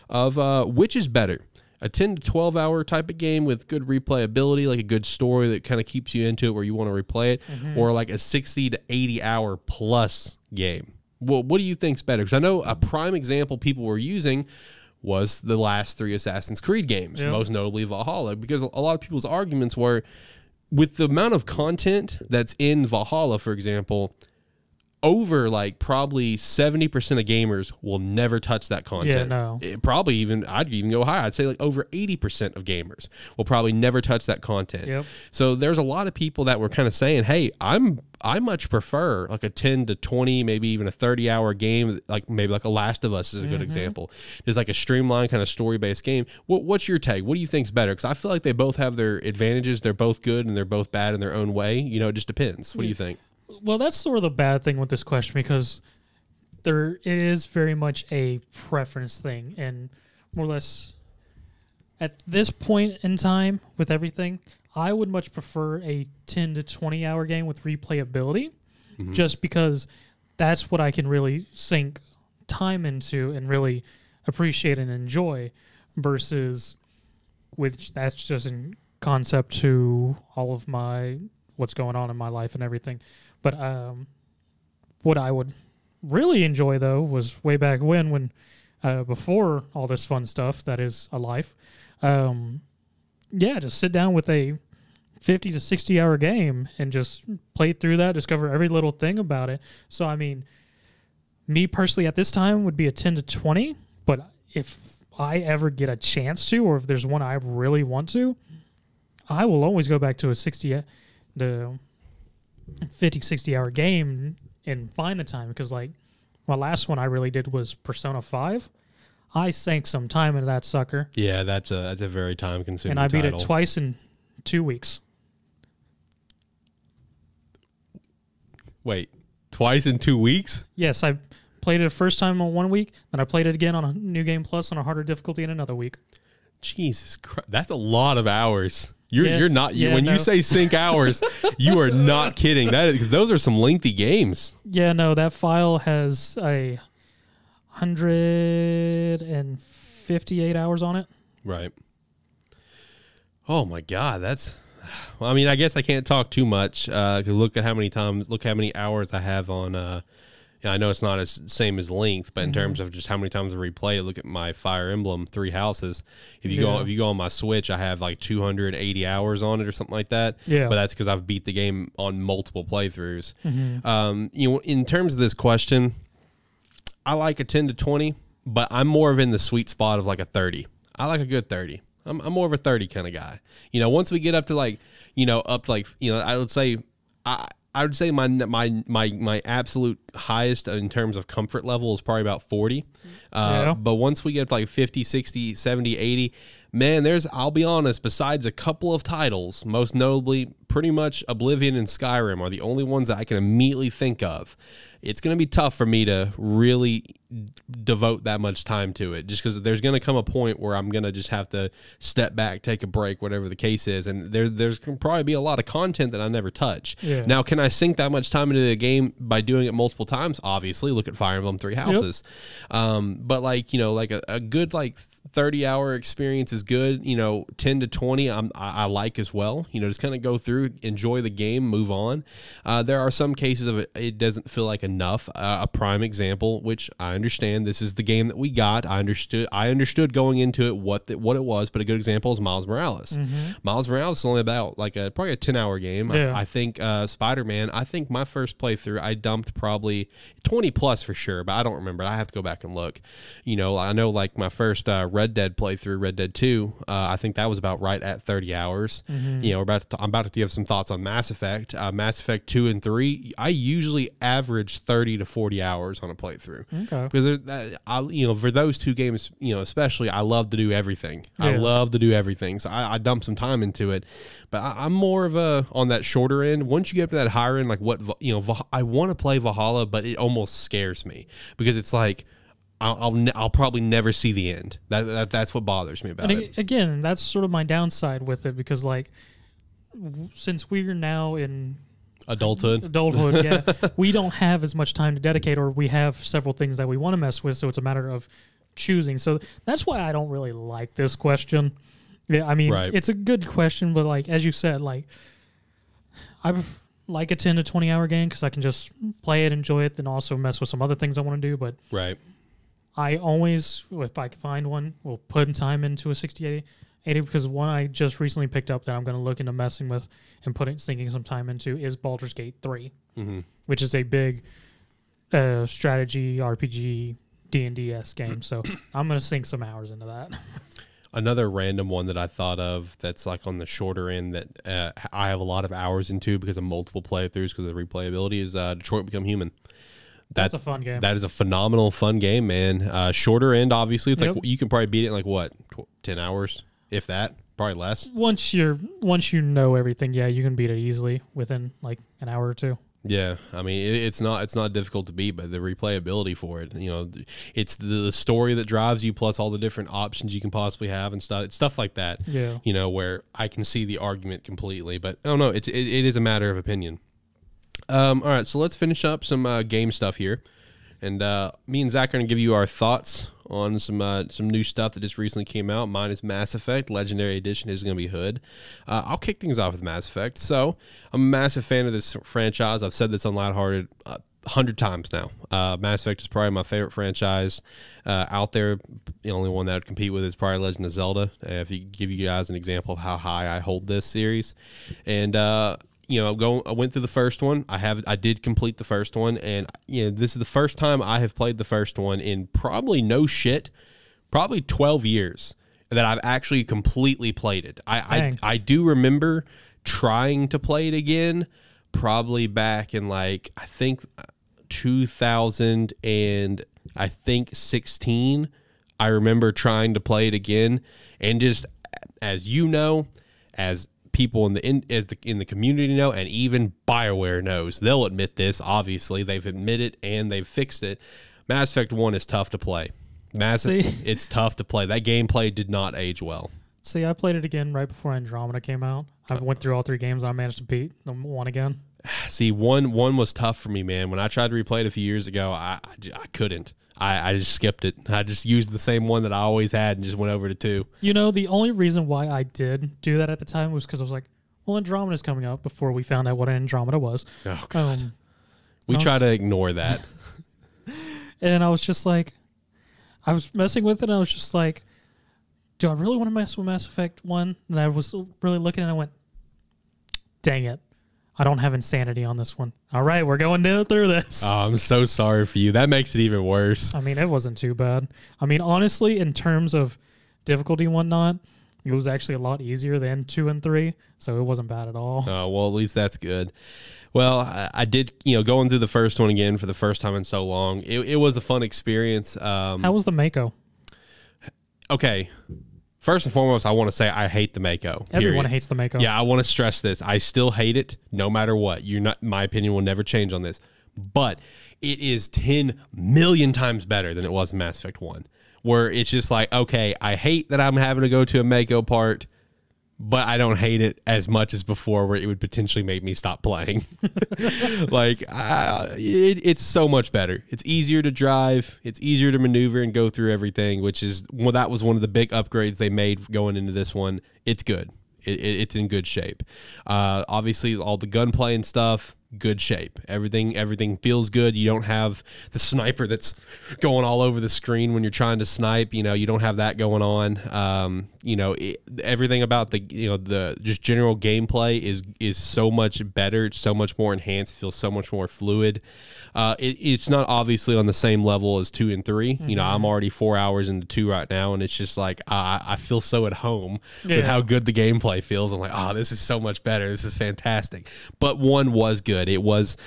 of which is better. A 10 to 12 hour type of game with good replayability, like a good story that kind of keeps you into it where you want to replay it, or like a 60 to 80 hour plus game. Well, what do you think's better? Because I know a prime example people were using was the last 3 Assassin's Creed games, most notably Valhalla, because a lot of people's arguments were, with the amount of content that's in Valhalla, for example, over like probably 70% of gamers will never touch that content. Yeah, no. I'd even go higher. I'd say like over 80% of gamers will probably never touch that content. Yep. So there's a lot of people that were kind of saying, hey, I much prefer like a 10 to 20, maybe even a 30-hour game, like maybe like a Last of Us is a good example. It's like a streamlined kind of story-based game. What's your take? What do you think's better? Because I feel like they both have their advantages. They're both good and they're both bad in their own way. It just depends. What do you think? Well, that's sort of the bad thing with this question, because it is very much a preference thing, and more or less at this point in time with everything, I would much prefer a 10 to 20 hour game with replayability, just because that's what I can really sink time into and really appreciate and enjoy, versus which that's just in concept to all of my what's going on in my life and everything. But what I would really enjoy, though, was way back when before all this fun stuff that is a life, just sit down with a 50 to 60 hour game and just play through that, discover every little thing about it. So, I mean, me personally at this time would be a 10 to 20, but if I ever get a chance to, or if there's one I really want to, I will always go back to the 50, 60-hour game and find the time, because like my last one I really did was Persona 5. I sank some time into that sucker. Yeah, that's a very time-consuming and I beat title. it twice in 2 weeks. Wait, twice in 2 weeks? Yes, I played it the first time on 1 week, then I played it again on a New Game Plus on a harder difficulty in another week. Jesus Christ, that's a lot of hours. You're not when you say sync hours, you are not kidding. That is, because those are some lengthy games. Yeah, no, that file has 158 hours on it. Right. Oh my God, that's. Well, I mean, I guess I can't talk too much. Look how many hours I have on. I know it's not as same as length, but in terms of just how many times I replay it, look at my Fire Emblem 3 Houses. If you go on my Switch, I have like 280 hours on it or something like that. Yeah. But that's because I've beat the game on multiple playthroughs. In terms of this question, I like a 10 to 20, but I'm more of in the sweet spot of like a 30. I like a good 30. I'm more of a 30 kind of guy. Once we get up to like, I would say I would say my absolute highest in terms of comfort level is probably about 40. But once we get up like 50, 60, 70, 80, man, I'll be honest, besides a couple of titles, most notably pretty much Oblivion and Skyrim are the only ones that I can immediately think of. It's going to be tough for me to really devote that much time to it, just because there's going to come a point where I'm going to just have to step back, take a break, whatever the case is, and there's going to probably be a lot of content that I never touch. Yeah. Now, can I sink that much time into the game by doing it multiple times? Obviously, look at Fire Emblem 3 Houses. But like a good 30-hour experience is good. 10 to 20 I like as well. Just kind of go through, enjoy the game, move on. There are some cases of it doesn't feel like enough. A prime example, which I understand, this is the game that we got. I understood going into it what it was, but a good example is Miles Morales. Miles Morales is only about probably a 10-hour game. Yeah. I think Spider-Man, I think my first playthrough I dumped probably 20 plus for sure, but I don't remember. I have to go back and look. I know my first Red Dead playthrough, Red Dead 2, I think that was about right at 30 hours. I'm about to give some thoughts on Mass Effect. Mass Effect 2 and 3, I usually average 30 to 40 hours on a playthrough. Okay. Because for those two games, especially, I love to do everything. Yeah. I love to do everything. So I dump some time into it. But I'm more of on that shorter end. Once you get up to that higher end, I want to play Valhalla, but it almost scares me because it's like, I'll probably never see the end. That's what bothers me about it. Again, that's sort of my downside with it because since we're now in adulthood, yeah, we don't have as much time to dedicate, or we have several things that we want to mess with, so it's a matter of choosing. So that's why I don't really like this question. Yeah, I mean, It's a good question, but as you said, I like a 10 to 20 hour game because I can just play it, enjoy it, then also mess with some other things I want to do. But I always, if I can find one, will put time into a 60, 80 because one I just recently picked up that I'm going to look into messing with and sinking some time into is Baldur's Gate 3, which is a big strategy RPG D&D-esque game. So I'm going to sink some hours into that. Another random one that I thought of that's on the shorter end that I have a lot of hours into because of multiple playthroughs because of the replayability is Detroit Become Human. That's a fun game. That is a phenomenal fun game, man. Shorter end, obviously. It's you can probably beat it in 10 hours, if that, probably less. Once you know everything, yeah, you can beat it easily within an hour or two. Yeah, I mean it's not difficult to beat, but the replayability for it, it's the story that drives you, plus all the different options you can possibly have and stuff like that. Yeah, where I can see the argument completely, but I don't know. It is a matter of opinion. All right, so let's finish up some game stuff here, and me and Zach are gonna give you our thoughts on some new stuff that just recently came out. Mine is Mass Effect Legendary Edition. Is going to be Hood. I'll kick things off with Mass Effect. So I'm a massive fan of this franchise. I've said this on Lighthearted 100 times now. Mass Effect is probably my favorite franchise out there. The only one that would compete with is probably Legend of Zelda. If you give you guys an example of how high I hold this series, and I went through the first one. I did complete the first one, and this is the first time I have played the first one in probably 12 years that I've actually completely played it. I do remember trying to play it again, probably back in I think 2000 and I think 16. I remember trying to play it again, and just as as people in the community know, and even BioWare knows, they'll admit this. Obviously, they've admitted and they've fixed it. Mass Effect 1 is tough to play. It's tough to play. That gameplay did not age well. See, I played it again right before Andromeda came out. I went through all 3 games. I managed to beat the 1 again. See, one was tough for me, man. When I tried to replay it a few years ago, I couldn't. I just skipped it. I just used the same one that I always had and just went over to 2. You know, the only reason why I did do that at the time was because I was like, well, Andromeda's coming out before we found out what Andromeda was. Oh, God. We try to ignore that. And I was just like, I was messing with it, and I was just like, do I really want to mess with Mass Effect 1? And I was really looking, and I went, dang it. I don't have insanity on this one. All right, we're going through this. Oh, I'm so sorry for you. That makes it even worse. I mean, it wasn't too bad. I mean, honestly, in terms of difficulty and whatnot, it was actually a lot easier than 2 and 3, so it wasn't bad at all. Oh, well, at least that's good. Well, I did, going through the first one again for the first time in so long. It was a fun experience. How was the Mako? Okay. First and foremost, I want to say I hate the Mako. Everyone hates the Mako. Yeah, I want to stress this. I still hate it no matter what. My opinion will never change on this. But it is 10 million times better than it was in Mass Effect 1. Where it's just like, okay, I hate that I'm having to go to a Mako part, but I don't hate it as much as before, where it would potentially make me stop playing. It's so much better. It's easier to drive. It's easier to maneuver and go through everything, that was one of the big upgrades they made going into this one. It's good. It's in good shape. Obviously, all the gunplay and stuff, good shape. Everything feels good. You don't have the sniper that's going all over the screen when you're trying to snipe. You don't have that going on. Everything about the just general gameplay is so much better. It's so much more enhanced. Feels so much more fluid. It's not obviously on the same level as 2 and 3. Mm-hmm. I'm already 4 hours into 2 right now, and it's just like I feel so at home with how good the gameplay feels. I'm like, oh, this is so much better. This is fantastic. But 1 was good. It was,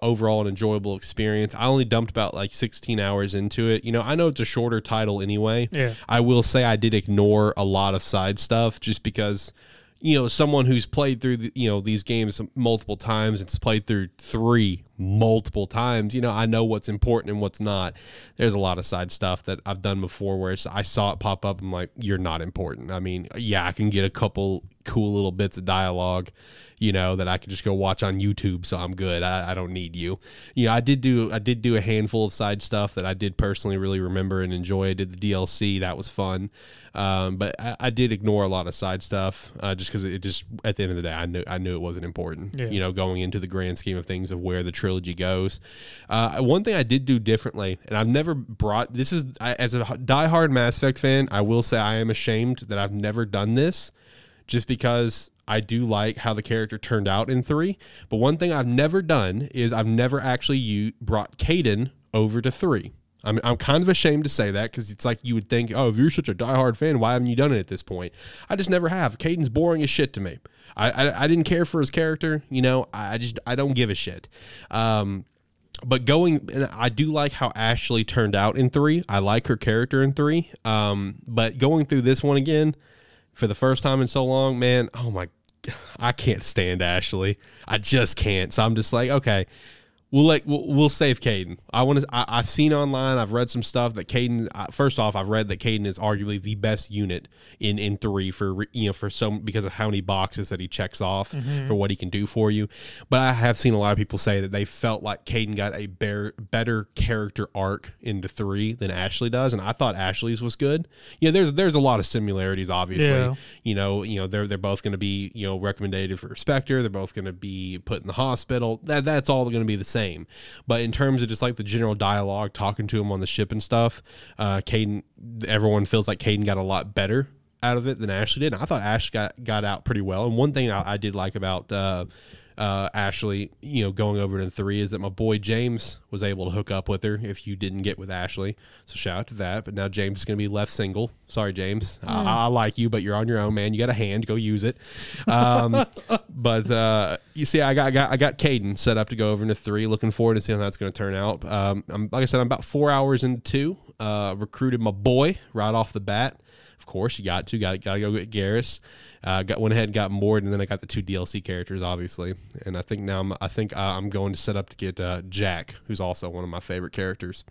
overall an enjoyable experience. I only dumped about 16 hours into it. I know it's a shorter title anyway. Yeah. I will say I did ignore a lot of side stuff just because, someone who's played through these games multiple times, it's played through 3 multiple times, I know what's important and what's not. There's a lot of side stuff that I've done before where I saw it pop up. I'm like, you're not important. I mean, yeah, I can get a couple cool little bits of dialogue, that I can just go watch on YouTube, so I'm good. I don't need you. I did do a handful of side stuff that I did personally really remember and enjoy. I did the DLC. That was fun. But I did ignore a lot of side stuff just because it just, at the end of the day, I knew it wasn't important, going into the grand scheme of things of where the trilogy goes. One thing I did do differently, and I've never as a diehard Mass Effect fan, I will say I am ashamed that I've never done this, just because I do like how the character turned out in 3. But one thing I've never done is I've never actually brought Kaidan over to 3. I'm kind of ashamed to say that, because it's like you would think, oh, if you're such a diehard fan, why haven't you done it at this point? I just never have. Kaidan's boring as shit to me. I didn't care for his character. I don't give a shit. But and I do like how Ashley turned out in 3. I like her character in 3. But going through this one again for the first time in so long, man, oh my, I can't stand Ashley. I just can't. So I'm just like, okay, we'll save Kaidan. I've seen online, I've read some stuff that Kaidan. First off, I've read that Kaidan is arguably the best unit in 3 because of how many boxes that he checks off for what he can do for you. But I have seen a lot of people say that they felt like Kaidan got a better character arc into 3 than Ashley does, and I thought Ashley's was good. There's a lot of similarities, obviously. Yeah. They're both going to be recommended for Spectre. They're both going to be put in the hospital. That's all going to be the same. But in terms of just like the general dialogue, talking to him on the ship and stuff, Kaidan, everyone feels like Kaidan got a lot better out of it than Ashley did. And I thought Ashley got out pretty well. And one thing I did like about Ashley, going over to 3 is that my boy James was able to hook up with her if you didn't get with Ashley. So shout out to that. But now James is going to be left single. Sorry, James. I like you, but you're on your own, man. You got a hand. Go use it. But you see, I got Kaidan set up to go over into 3. Looking forward to seeing how that's going to turn out. Like I said, I'm about 4 hours into 2. Recruited my boy right off the bat. Of course, you got to go get Garrus. Went ahead and got Mord, and then I got the 2 DLC characters, obviously. And I think I'm going to set up to get Jack, who's also one of my favorite characters.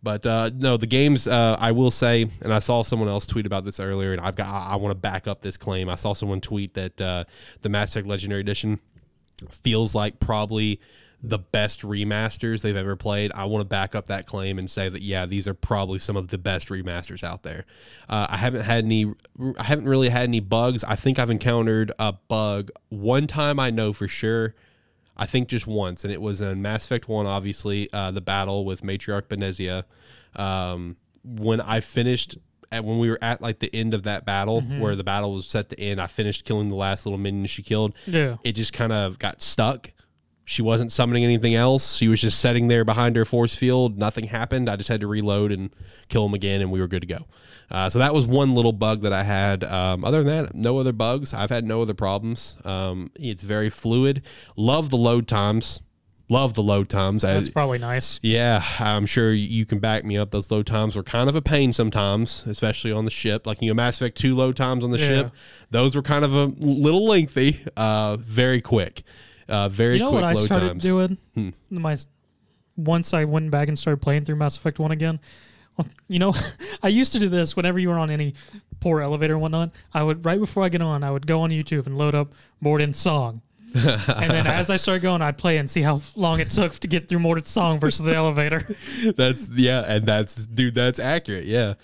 But no, the games, I will say, and I saw someone else tweet about this earlier, and I want to back up this claim. I saw someone tweet that the Mass Effect Legendary Edition feels like probably the best remasters they've ever played. I want to back up that claim and say that, yeah, these are probably some of the best remasters out there. I haven't really had any bugs. I think I've encountered a bug one time, I know for sure. I think just once, and it was in Mass Effect 1, obviously, the battle with Matriarch Benezia. When I finished, when we were at like the end of that battle, where the battle was set to end, I finished killing the last little minion she killed. Yeah. It just kind of got stuck. She wasn't summoning anything else. She was just sitting there behind her force field. Nothing happened. I just had to reload and kill him again, and we were good to go. So that was one little bug that I had. Other than that, no other bugs. I've had no other problems. It's very fluid. Love the load times. That's probably nice. Yeah, I'm sure you can back me up. Those load times were kind of a pain sometimes, especially on the ship. Like, Mass Effect 2 load times on the ship, those were kind of a little lengthy, very quick. Very quick load times. You know what I started doing? Once I went back and started playing through Mass Effect 1 again, I used to do this whenever you were on any poor elevator and whatnot. Right before I get on, I would go on YouTube and load up Mordin's song. And then as I started going, I'd play and see how long it took to get through Mordin's song versus the elevator. That's accurate. Yeah.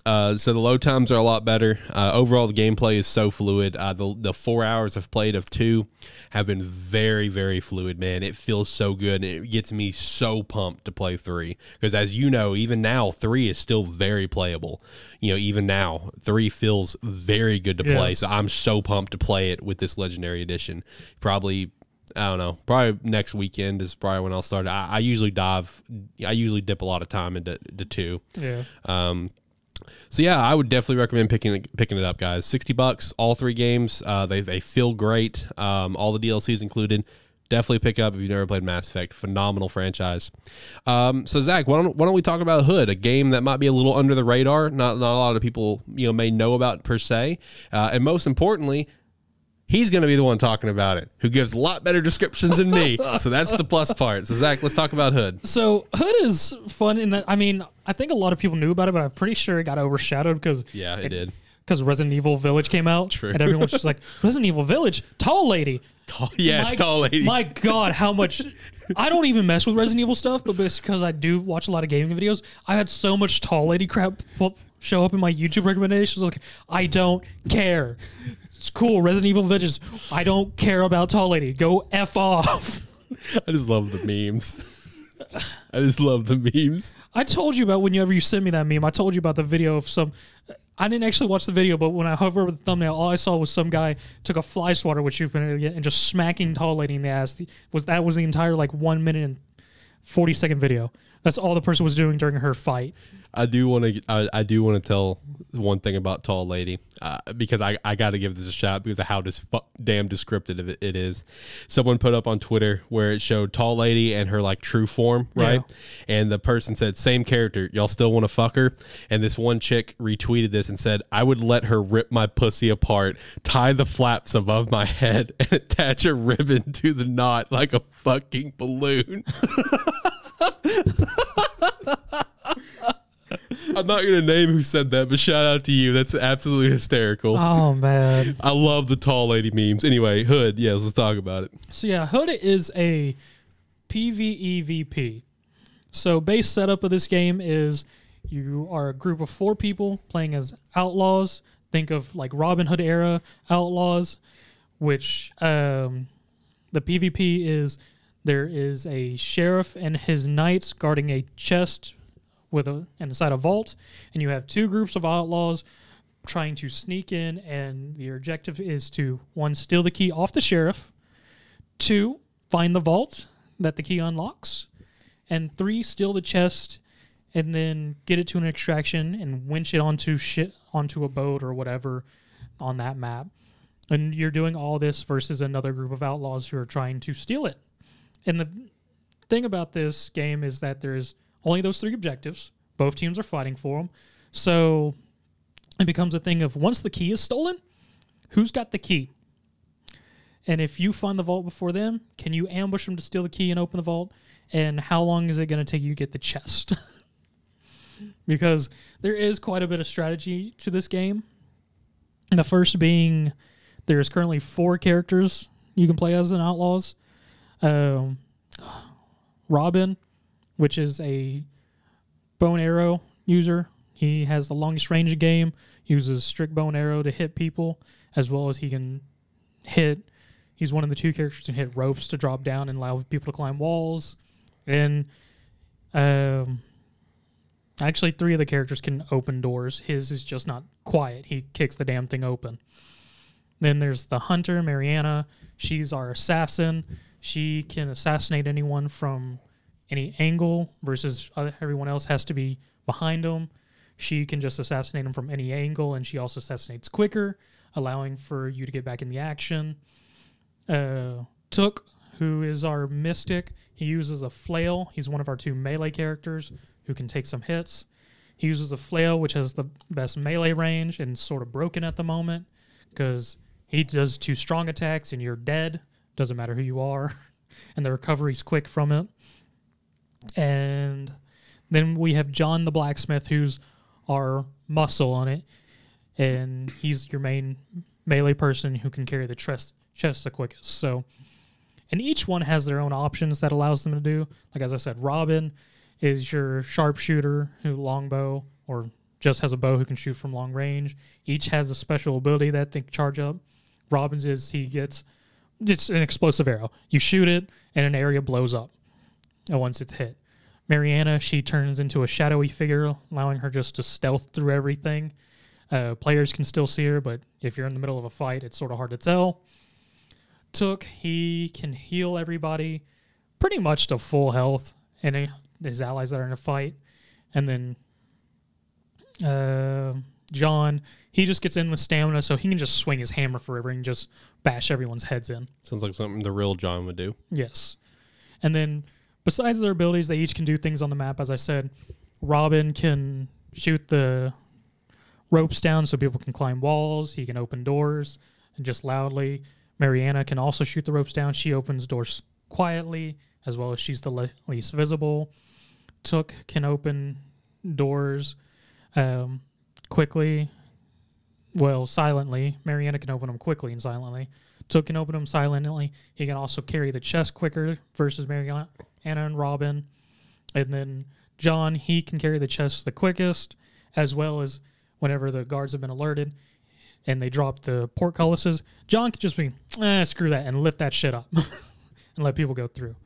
So the load times are a lot better. Overall, the gameplay is so fluid. The 4 hours I've played of 2 have been very, very fluid, man. It feels so good, and it gets me so pumped to play 3. Because as you know, even now, 3 is still very playable. Even now, 3 feels very good to play. So I'm so pumped to play it with this Legendary Edition. Probably next weekend is probably when I'll start. I usually dip a lot of time into 2. Yeah. So yeah, I would definitely recommend picking it up, guys. $60, all 3 games. They feel great. All the DLCs included. Definitely pick up if you've never played Mass Effect. Phenomenal franchise. So Zach, why don't we talk about Hood, a game that might be a little under the radar, not a lot of people may know about per se, and most importantly, he's going to be the one talking about it, who gives a lot better descriptions than me. So that's the plus part. So Zach, let's talk about Hood. So Hood is fun in that, I think a lot of people knew about it, but I'm pretty sure it got overshadowed because it did. Because Resident Evil Village came out. True. And everyone's just like, Resident Evil Village? Tall lady. Tall lady. My God, how much... I don't even mess with Resident Evil stuff, but because I do watch a lot of gaming videos, I had so much tall lady crap show up in my YouTube recommendations. Like, I don't care. It's cool. Resident Evil Village. I don't care about tall lady. Go F off. I just love the memes. I told you about whenever you sent me that meme. I told you about the video of some... I didn't actually watch the video, but when I hovered over the thumbnail, all I saw was some guy took a fly swatter, which you've been and just smacking tall lady in the ass. That was the entire 1 minute and 40-second video. That's all the person was doing during her fight. I do want to tell one thing about tall lady because I got to give this a shot because of how damn descriptive it is. Someone put up on Twitter where it showed tall lady and her true form, right? Yeah. And the person said, "Same character, y'all still want to fuck her?" And this one chick retweeted this and said, "I would let her rip my pussy apart, tie the flaps above my head, and attach a ribbon to the knot like a fucking balloon." I'm not going to name who said that, but shout out to you. That's absolutely hysterical. Oh, man. I love the tall lady memes. Anyway, Hood, yes, let's talk about it. So, yeah, Hood is a PvEVP. So, base setup of this game is you are a group of 4 people playing as outlaws. Think of Robin Hood era outlaws, which the PvP is there is a sheriff and his knights guarding a chest inside a vault, and you have 2 groups of outlaws trying to sneak in, and your objective is to 1, steal the key off the sheriff, 2, find the vault that the key unlocks, and 3, steal the chest and then get it to an extraction and winch it onto a boat or whatever on that map. And you're doing all this versus another group of outlaws who are trying to steal it. And the thing about this game is that there's only those 3 objectives. Both teams are fighting for them. So it becomes a thing of once the key is stolen, who's got the key? And if you find the vault before them, can you ambush them to steal the key and open the vault? And how long is it going to take you to get the chest? Because there is quite a bit of strategy to this game. The first being there's currently 4 characters you can play as in Outlaws. Robin, which is a bow and arrow user. He has the longest range of game, uses strict bow and arrow to hit people, as well as he can hit. He's one of the 2 characters who can hit ropes to drop down and allow people to climb walls. And actually 3 of the characters can open doors. His is just not quiet. He kicks the damn thing open. Then there's the hunter, Mariana. She's our assassin. She can assassinate anyone from any angle versus everyone else has to be behind them. She can just assassinate them from any angle, and she also assassinates quicker, allowing for you to get back in the action. Took, who is our mystic, he uses a flail. He's one of our 2 melee characters who can take some hits. He uses a flail, which has the best melee range and sort of broken at the moment because he does 2 strong attacks and you're dead. Doesn't matter who you are. And the recovery's quick from it. And then we have John the blacksmith, who's our muscle on it. And he's your main melee person who can carry the chest the quickest. So, and each one has their own options that allows them to do. Like, as I said, Robin is your sharpshooter who longbow or just has a bow who can shoot from long range. Each has a special ability that they can charge up. Robin's is it's an explosive arrow. You shoot it and an area blows up once it's hit. Mariana, she turns into a shadowy figure, allowing her just to stealth through everything. Players can still see her, but if you're in the middle of a fight, it's sort of hard to tell. Took, he can heal everybody pretty much to full health and his allies that are in a fight. And then John, he just gets in the stamina, so he can just swing his hammer forever and just bash everyone's heads in. Sounds like something the real John would do. Yes. And then besides their abilities, they each can do things on the map. As I said, Robin can shoot the ropes down so people can climb walls. He can open doors and just loudly. Mariana can also shoot the ropes down. She opens doors quietly, as well as she's the least visible. Took can open doors quickly, silently. Mariana can open them quickly and silently. Took can open them silently. He can also carry the chest quicker versus Mariana and Robin. And then John, he can carry the chest the quickest, as well as whenever the guards have been alerted and they drop the portcullises, John can just be, screw that, and lift that shit up and let people go through.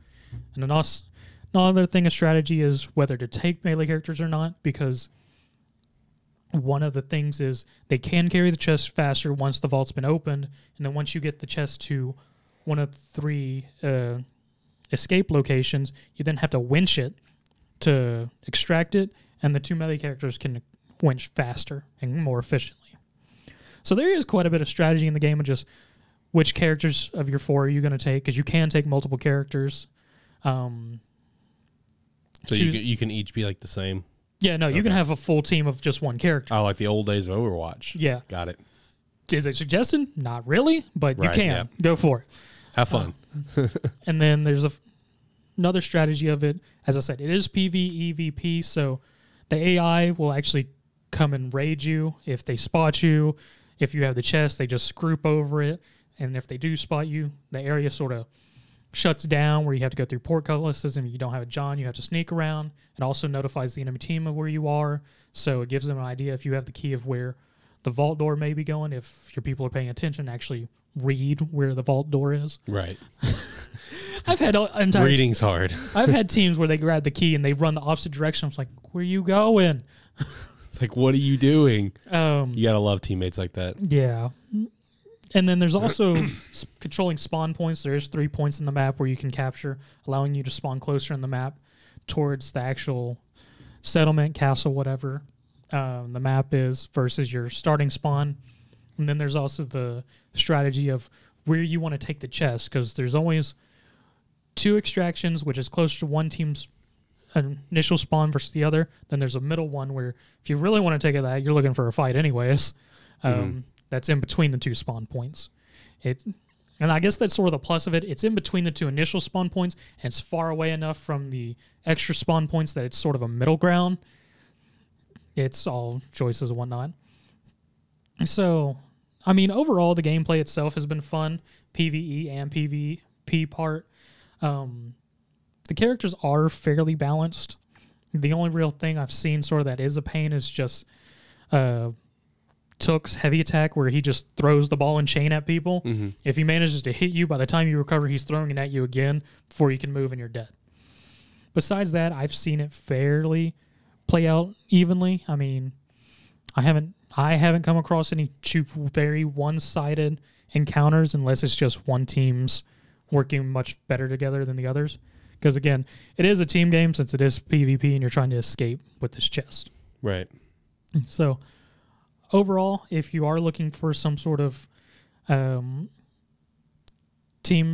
And another thing of strategy is whether to take melee characters or not, because one of the things is they can carry the chest faster once the vault's been opened, and then once you get the chest to one of the 3 escape locations, you then have to winch it to extract it, and the 2 melee characters can winch faster and more efficiently. So there is quite a bit of strategy in the game of just which characters of your 4 are you going to take, because you can take multiple characters. So you can each be like the same? Yeah, no, you can have a full team of just one character. Oh, like the old days of Overwatch. Yeah. Got it. Is it suggested? Not really, but you can. Yeah. Go for it. Have fun. And then there's another strategy of it. As I said, it is PvEVP, so the AI will actually come and raid you if they spot you. If you have the chest, they just group over it. And if they do spot you, the area sort of shuts down where you have to go through portcullises, and if you don't have a John, you have to sneak around. It also notifies the enemy team of where you are, so it gives them an idea if you have the key of where the vault door may be going, if your people are paying attention, actually read where the vault door is. Right. I've had reading's hard. I've had teams where they grab the key and they run the opposite direction. It's like, where are you going? It's like, what are you doing? You gotta love teammates like that. Yeah. And then there's also controlling spawn points. There's 3 points in the map where you can capture, allowing you to spawn closer in the map towards the actual settlement, castle, whatever the map is, versus your starting spawn. And then there's also the strategy of where you want to take the chest, because there's always 2 extractions, which is closer to one team's an initial spawn versus the other. Then there's a middle one where if you really want to take it that, you're looking for a fight anyways. That's in between the two spawn points. And I guess that's sort of the plus of it. It's in between the two initial spawn points, and it's far away enough from the extra spawn points that it's sort of a middle ground. It's all choices and whatnot. So, I mean, overall, the gameplay itself has been fun. PvE and PvP part. The characters are fairly balanced. The only real thing I've seen sort of that is a pain is just Took's heavy attack, where he just throws the ball and chain at people. If he manages to hit you, by the time you recover, he's throwing it at you again before you can move and you're dead. Besides that, I've seen it fairly play out evenly. I mean, I haven't come across any very one-sided encounters unless it's just one team's working much better together than the others. Because again, it is a team game since it is PvP and you're trying to escape with this chest. Right. So overall, if you are looking for some sort of team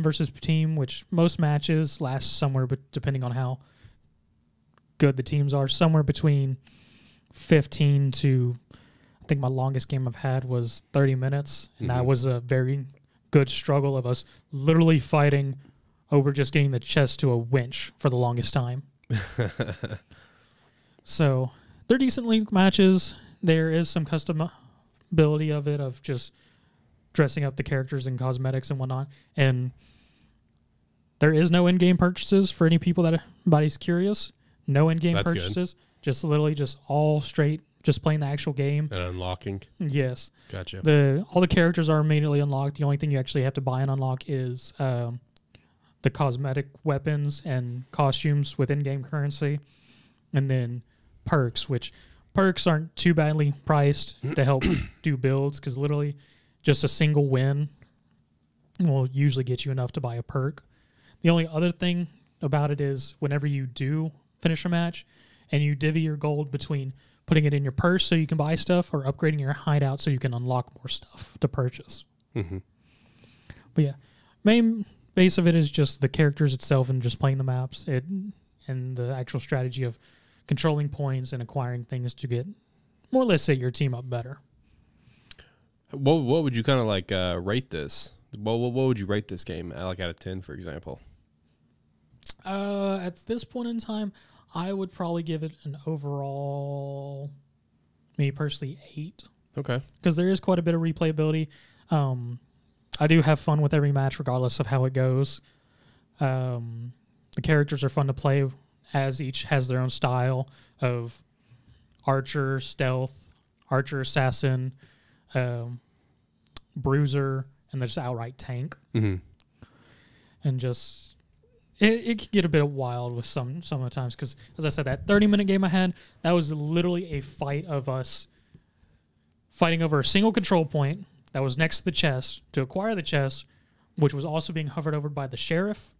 versus team, which most matches last somewhere, but depending on how good the teams are, somewhere between 15 to, I think my longest game I've had was 30 minutes. And that was a very good struggle of us literally fighting over just getting the chest to a winch for the longest time. So they're decent link matches. There is some customability of it, of just dressing up the characters and cosmetics and whatnot. And there is no in-game purchases for any people that anybody's curious. No in-game purchases. Good. Just literally just all straight, just playing the actual game. And unlocking. Yes. Gotcha. All the characters are immediately unlocked. The only thing you actually have to buy and unlock is the cosmetic weapons and costumes with in-game currency. And then perks, which perks aren't too badly priced to help do builds, because literally just a single win will usually get you enough to buy a perk. The only other thing about it is whenever you do finish a match and you divvy your gold between putting it in your purse so you can buy stuff or upgrading your hideout so you can unlock more stuff to purchase. But yeah, main base of it is just the characters itself and just playing the maps and the actual strategy of controlling points and acquiring things to get more or less set your team up better. What would you kind of like rate this? What would you rate this game like out of 10, for example? At this point in time, I would probably give it an overall, me personally, 8. Okay. Because there is quite a bit of replayability. I do have fun with every match regardless of how it goes. The characters are fun to play, as each has their own style of archer, stealth, archer, assassin, bruiser, and there's outright tank. And just it can get a bit wild with some of the times, because as I said, that 30-minute game I had, that was literally a fight of us fighting over a single control point that was next to the chest to acquire the chest, which was also being hovered over by the sheriff,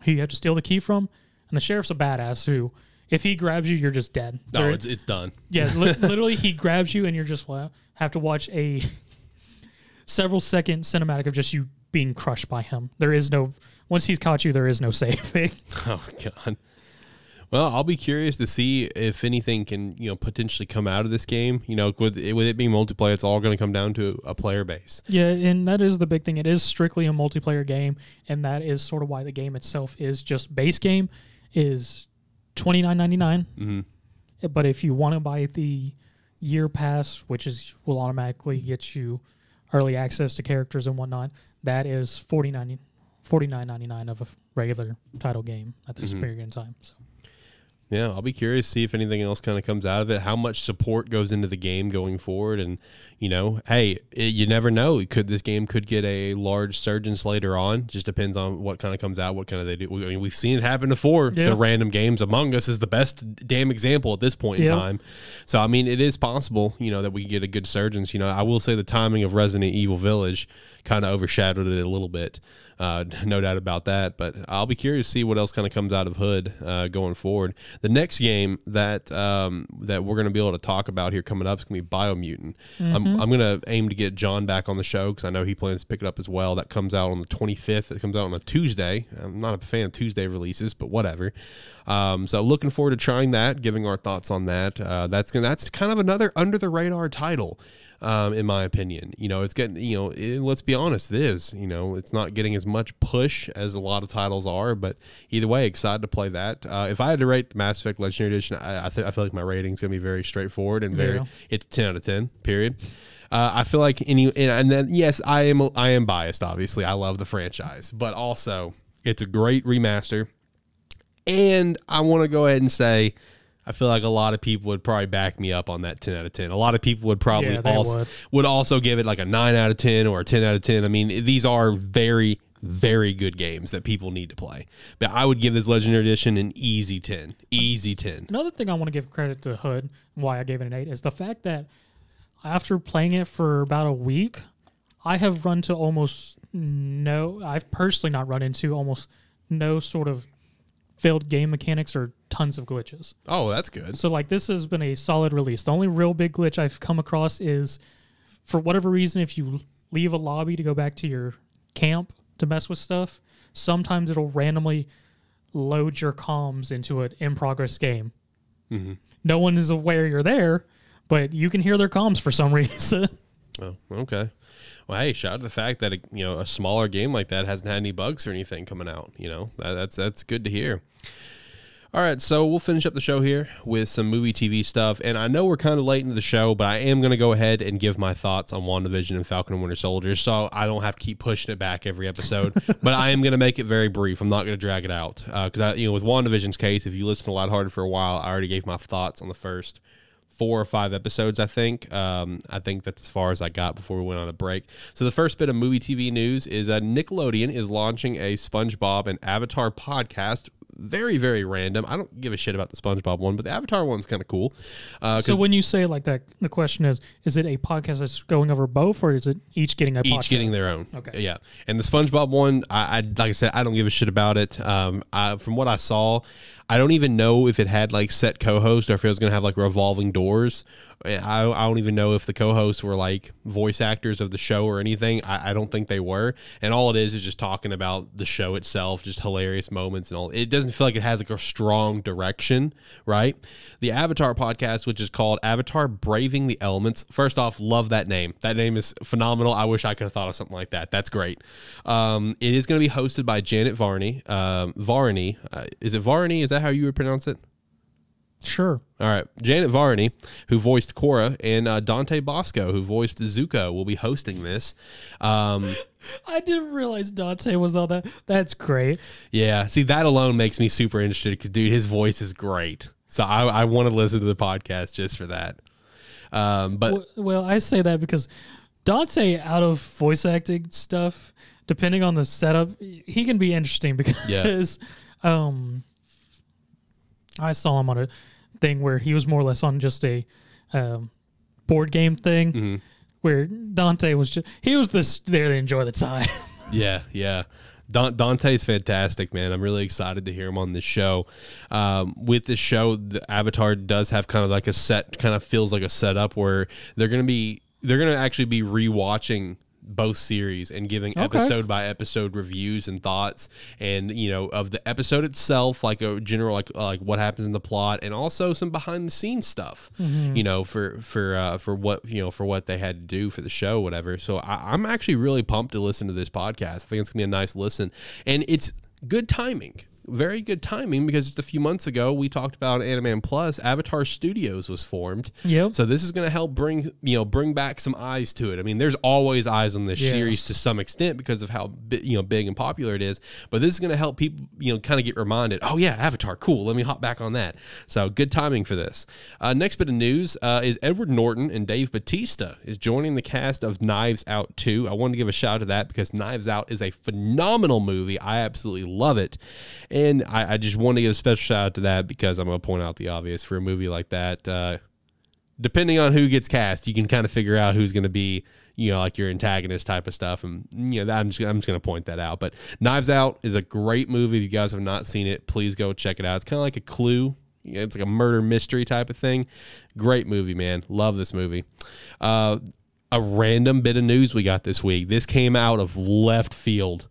who you have to steal the key from. And the sheriff's a badass who, if he grabs you, you're just dead. No, it's done. Yeah, literally he grabs you and you're just have to watch a several second cinematic of just you being crushed by him. There is no, once he's caught you, there is no saving. Oh, God. Well, I'll be curious to see if anything can, potentially come out of this game. With it being multiplayer, it's all going to come down to a player base. Yeah, and that is the big thing. It is strictly a multiplayer game, and that is sort of why the game itself is just base game is $29.99. But if you want to buy the year pass, which will automatically get you early access to characters and whatnot, that is $49.99 of a regular title game at this period in time. So. Yeah, I'll be curious to see if anything else kind of comes out of it, how much support goes into the game going forward. And, hey, you never know. This game could get a large surge later on. Just depends on what kind of comes out, what kind of they do. I mean, we've seen it happen before. Yeah. The random games. Among Us is the best damn example at this point in time. So, I mean, it is possible, that we get a good surge. I will say the timing of Resident Evil Village kind of overshadowed it a little bit. No doubt about that. But I'll be curious to see what else kind of comes out of Hood going forward. The next game that that we're going to be able to talk about here coming up is going to be Biomutant. I'm going to aim to get John back on the show because I know he plans to pick it up as well. That comes out on the 25th. It comes out on a Tuesday. I'm not a fan of Tuesday releases, but whatever. So looking forward to trying that, giving our thoughts on that. That's kind of another under the radar title, in my opinion. You know, it's getting, let's be honest, it is. You know, it's not getting as much push as a lot of titles are, but either way, excited to play that. If I had to rate the Mass Effect Legendary Edition, I feel like my rating's gonna be very straightforward and it's 10 out of 10. Period. I feel like and then yes, I am biased. Obviously, I love the franchise, but also it's a great remaster. And I want to go ahead and say, I feel like a lot of people would probably back me up on that 10 out of 10. A lot of people would probably would also give it like a 9 out of 10 or a 10 out of 10. I mean, these are very, very good games that people need to play. But I would give this Legendary Edition an easy 10. Easy 10. Another thing I want to give credit to Hood, why I gave it an 8, is the fact that after playing it for about a week, I have run to I've personally not run into almost no sort of failed game mechanics or tons of glitches. Oh, that's good. So like this has been a solid release. The only real big glitch I've come across is, for whatever reason, if you leave a lobby to go back to your camp to mess with stuff, sometimes it'll randomly load your comms into an in-progress game. No one is aware you're there, but you can hear their comms for some reason. Oh, okay. Well, hey, shout out to the fact that a smaller game like that hasn't had any bugs or anything coming out. You know, that's good to hear. All right, so we'll finish up the show here with some movie TV stuff. And I know we're kind of late into the show, but I am going to go ahead and give my thoughts on WandaVision and Falcon and Winter Soldier, so I don't have to keep pushing it back every episode. But I am going to make it very brief. I'm not going to drag it out. Because, with WandaVision's case, if you listen to Loud Harder for a while, I already gave my thoughts on the first 4 or 5 episodes, I think. I think that's as far as I got before we went on a break. So the first bit of movie TV news is Nickelodeon is launching a SpongeBob and Avatar podcast. Very, very random. I don't give a shit about the SpongeBob one, but the Avatar one's kind of cool. So when you say it like that, the question is it a podcast that's going over both, or is it each getting a podcast? Each getting their own. Okay. Yeah. And the SpongeBob one, I like I said, I don't give a shit about it. From what I saw, I don't even know if it had like set co-host or if it was going to have like revolving doors. I don't even know if the co-hosts were like voice actors of the show or anything. I don't think they were. And all it is just talking about the show itself, just hilarious moments and all. It doesn't feel like it has like a strong direction, right? The Avatar podcast, which is called Avatar Braving the Elements. First off, love that name. That name is phenomenal. I wish I could have thought of something like that. That's great. It is going to be hosted by Janet Varney. Varney. Is it Varney? Is that how you would pronounce it? Sure. All right. Janet Varney, who voiced Korra, and Dante Bosco, who voiced Zuko, will be hosting this. I didn't realize Dante was on that. That's great. Yeah. See, that alone makes me super interested because, dude, his voice is great. So I want to listen to the podcast just for that. Well, I say that because Dante, out of voice acting stuff, depending on the setup, he can be interesting because I saw him on a thing where he was more or less on just a board game thing where Dante was just there to enjoy the time. Yeah. Dante's fantastic, man. I'm really excited to hear him on this show. With this show, the Avatar does have kind of like feels like a setup where they're going to actually be rewatching both series and giving episode by episode reviews and thoughts, and of the episode itself, like a general like what happens in the plot, and also some behind the scenes stuff, for what they had to do for the show, whatever. So I'm actually really pumped to listen to this podcast. I think it's gonna be a nice listen, and it's good timing. Very good timing, because just a few months ago we talked about Animan Plus. Avatar Studios was formed. Yep. So this is going to help bring back some eyes to it. I mean, there's always eyes on this series to some extent because of how big and popular it is. But this is going to help people kind of get reminded. Oh yeah, Avatar, cool. Let me hop back on that. So good timing for this. Next bit of news is Edward Norton and Dave Batista is joining the cast of Knives Out 2. I wanted to give a shout out to that because Knives Out is a phenomenal movie. I absolutely love it. And I just want to give a special shout out to that because I'm going to point out the obvious for a movie like that. Depending on who gets cast, you can kind of figure out who's going to be, like your antagonist type of stuff. And, I'm just going to point that out. But Knives Out is a great movie. If you guys have not seen it, please go check it out. It's kind of like a Clue. It's like a murder mystery type of thing. Great movie, man. Love this movie. A random bit of news we got this week. This came out of left field.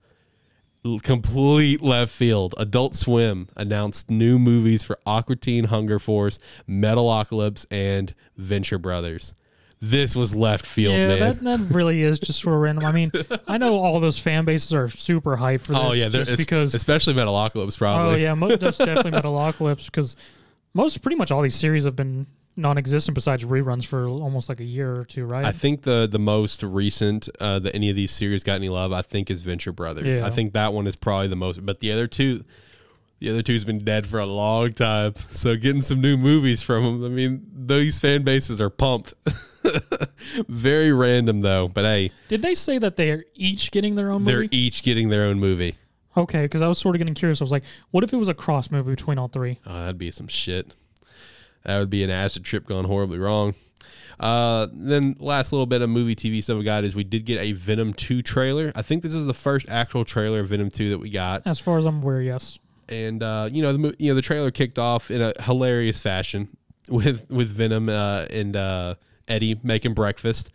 Complete left field. Adult Swim announced new movies for Aqua Teen Hunger Force, Metalocalypse, and Venture Brothers. This was left field, man. That really is just sort of random. I mean, I know all those fan bases are super hyped for this. Oh, yeah, just because, especially Metalocalypse, probably. Oh, yeah, that's definitely Metalocalypse, because pretty much all these series have been non-existent besides reruns for almost like a year or two, right? I think the most recent that any of these series got any love, I think, is Venture Brothers. Yeah. I think that one is probably the most, but the other two's been dead for a long time. So getting some new movies from them, I mean, these fan bases are pumped. Very random though, but hey. Did they say that they're each getting their own movie? They're each getting their own movie. Okay, because I was sort of getting curious. I was like, what if it was a cross movie between all three? Oh, that'd be some shit. That would be an acid trip gone horribly wrong. Then last little bit of movie TV stuff we got is we did get a Venom 2 trailer. I think this is the first actual trailer of Venom 2 that we got. As far as I'm aware, yes. And the trailer kicked off in a hilarious fashion with Venom and Eddie making breakfast.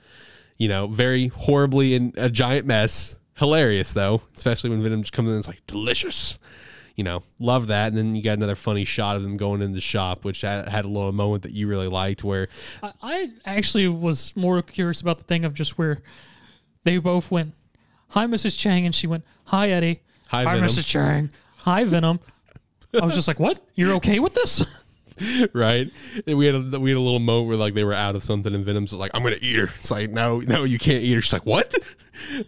Very horribly in a giant mess. Hilarious though, especially when Venom just comes in and it's like delicious. Love that. And then you got another funny shot of them going in the shop, which had a little moment that you really liked where I actually was more curious about the thing of just where they both went, "Hi, Mrs. Chang," and she went, "Hi, Eddie." Hi, Venom. Mrs. Chang. Hi, Venom. I was just like, what? You're okay with this? Right. And we had a little moment where like they were out of something and Venom's like, "I'm gonna eat her." It's like, no, you can't eat her. She's like, "What?"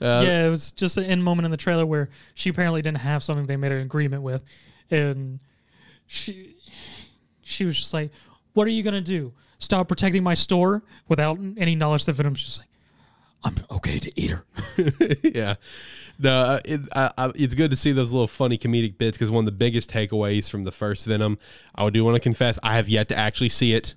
Yeah, it was just an end moment in the trailer where she apparently didn't have something they made an agreement with, and she was just like, "What are you gonna do? Stop protecting my store?" Without any knowledge that Venom's just like, "I'm okay to eat her." Yeah. No, it's good to see those little funny comedic bits because one of the biggest takeaways from the first Venom, I do want to confess, I have yet to actually see it.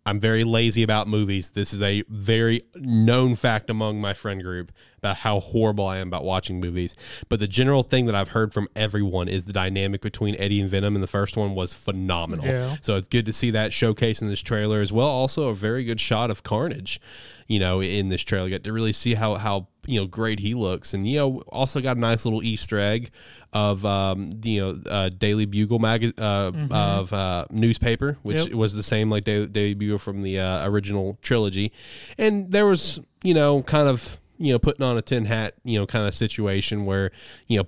I'm very lazy about movies. This is a very known fact among my friend group about how horrible I am about watching movies. But the general thing that I've heard from everyone is the dynamic between Eddie and Venom in the first one was phenomenal. Yeah. So it's good to see that showcased in this trailer as well. Also, a very good shot of Carnage, in this trailer. You get to really see how great he looks. And, also got a nice little Easter egg of, Daily Bugle of newspaper, which was the same like Daily Bugle from the original trilogy. And there was, kind of, putting on a tin hat, kind of situation where,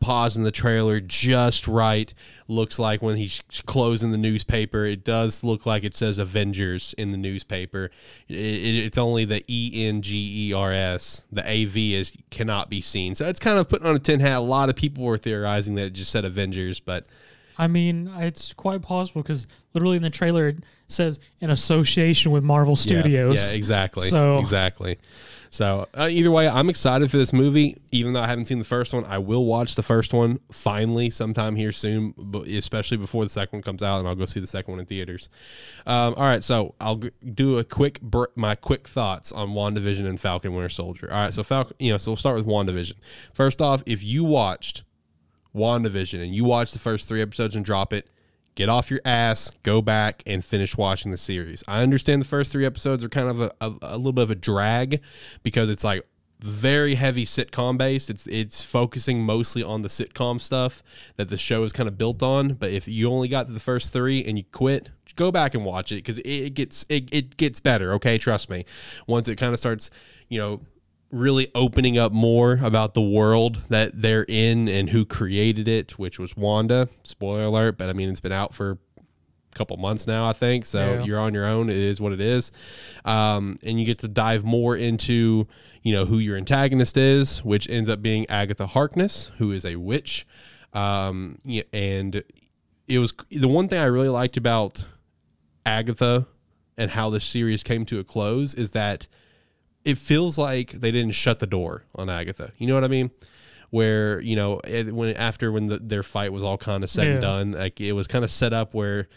pausing the trailer just right. Looks like when he's closing the newspaper, it does look like it says Avengers in the newspaper. It's only the ENGERS. The AV cannot be seen. So it's kind of putting on a tin hat. A lot of people were theorizing that it just said Avengers, but I mean, it's quite possible because literally in the trailer it says in association with Marvel Studios. Yeah, exactly. Exactly. So either way, I'm excited for this movie. Even though I haven't seen the first one, I will watch the first one finally sometime here soon, especially before the second one comes out, and I'll go see the second one in theaters. All right, so I'll do my quick thoughts on WandaVision and Falcon Winter Soldier. All right, so so we'll start with WandaVision. First off, if you watched WandaVision and you watched the first 3 episodes and drop it, get off your ass, go back and finish watching the series. I understand the first 3 episodes are kind of a little bit of a drag because it's like very heavy sitcom based. It's focusing mostly on the sitcom stuff that the show is kind of built on. But if you only got to the first 3 and you quit, go back and watch it because it gets better. Okay, trust me. Once it kind of starts, really opening up more about the world that they're in and who created it, which was Wanda. Spoiler alert, but I mean, it's been out for a couple months now, I think. So You're on your own. It is what it is. And you get to dive more into, who your antagonist is, which ends up being Agatha Harkness, who is a witch. And it was the one thing I really liked about Agatha and how this series came to a close is that it feels like they didn't shut the door on Agatha. You know what I mean? Where, when their fight was all kind of said and done, like it was kind of set up where,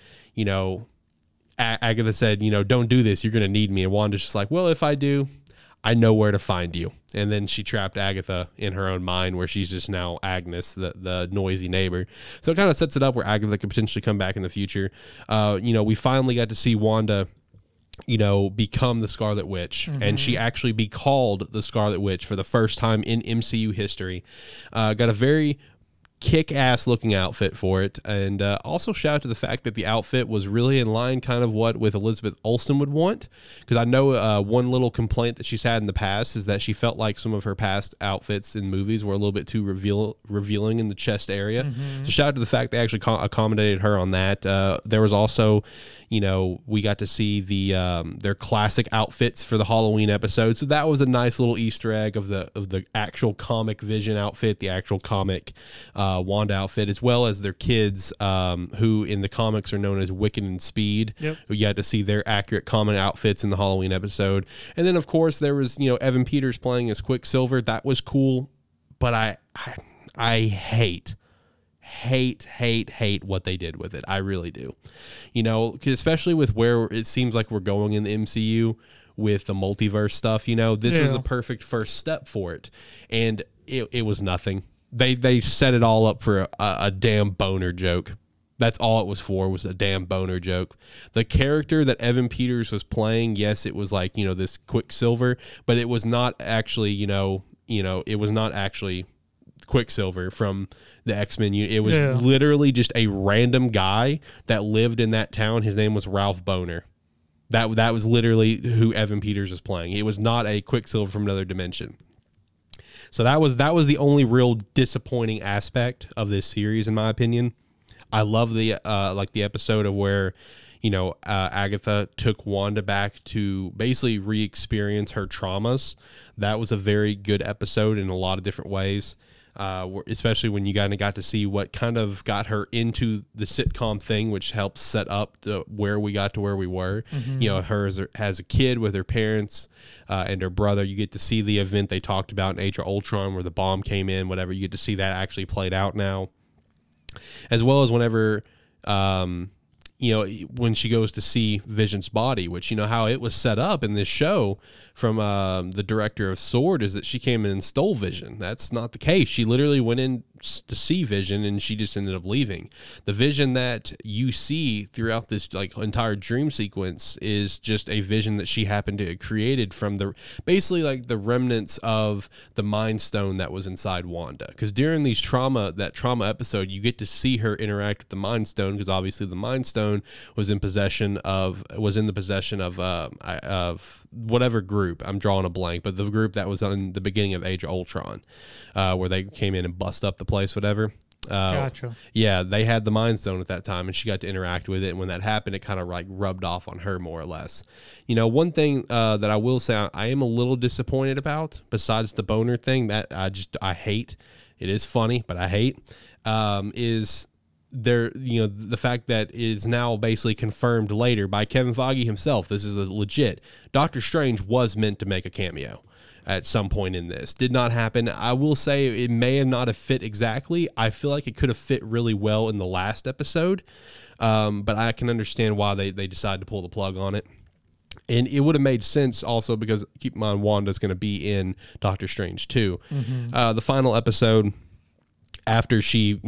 Agatha said, don't do this. You're going to need me. And Wanda's just like, well, if I do, I know where to find you. And then she trapped Agatha in her own mind, where she's just now Agnes, the noisy neighbor. So it kind of sets it up where Agatha could potentially come back in the future. We finally got to see Wanda, become the Scarlet Witch, and she actually be called the Scarlet Witch for the first time in MCU history. Got a very kick-ass looking outfit for it, and also shout out to the fact that the outfit was really in line kind of what with Elizabeth Olsen would want, because I know one little complaint that she's had in the past is that she felt like some of her past outfits in movies were a little bit too revealing in the chest area. So shout out to the fact they actually accommodated her on that. There was also, we got to see their classic outfits for the Halloween episode, so that was a nice little Easter egg of the actual comic Vision outfit, the actual comic Wanda outfit, as well as their kids, who in the comics are known as Wiccan and Speed. Yep. You had to see their accurate comic outfits in the Halloween episode. And then, of course, there was, Evan Peters playing as Quicksilver. That was cool, but I hate what they did with it. I really do. 'Cause especially with where it seems like we're going in the MCU with the multiverse stuff, this was a perfect first step for it. And it was nothing. They set it all up for a damn boner joke. That's all it was a damn boner joke. The character that Evan Peters was playing, yes, it was like, this Quicksilver, but it was not actually, it was not actually Quicksilver from the X-Men. It was literally just a random guy that lived in that town. His name was Ralph Boner. That was literally who Evan Peters was playing. It was not a Quicksilver from another dimension. So that was the only real disappointing aspect of this series, in my opinion. I love the the episode of where, Agatha took Wanda back to basically re-experience her traumas. That was a very good episode in a lot of different ways. Especially when you kind of got to see what kind of got her into the sitcom thing, which helps set up where we got to where we were. Her as a kid with her parents and her brother. You get to see the event they talked about in Age of Ultron where the bomb came in, whatever. You get to see that actually played out now. As well as whenever, when she goes to see Vision's body, which, how it was set up in this show from the director of S.W.O.R.D. is that she came in and stole Vision. That's not the case. She literally went in to see Vision, and she just ended up leaving. The Vision that you see throughout this entire dream sequence is just a Vision that she happened to have created from basically the remnants of the Mind Stone that was inside Wanda. Because during that trauma episode, you get to see her interact with the Mind Stone, because obviously the Mind Stone was in the possession of whatever group. I'm drawing a blank, but the group that was on the beginning of Age of Ultron, where they came in and bust up the place, whatever. Gotcha. Yeah, they had the Mind Stone at that time, and she got to interact with it. And when that happened, it kind of rubbed off on her more or less. One thing that I will say I am a little disappointed about, besides the boner thing that I hate. It is funny, but I hate is there. The fact that it is now basically confirmed later by Kevin Feige himself. This is a legit. Doctor Strange was meant to make a cameo at some point in this. Did not happen. I will say it may have not have fit exactly. I feel like it could have fit really well in the last episode, but I can understand why they decided to pull the plug on it. And it would have made sense also because, keep in mind, Wanda's going to be in Doctor Strange too. The final episode, after she,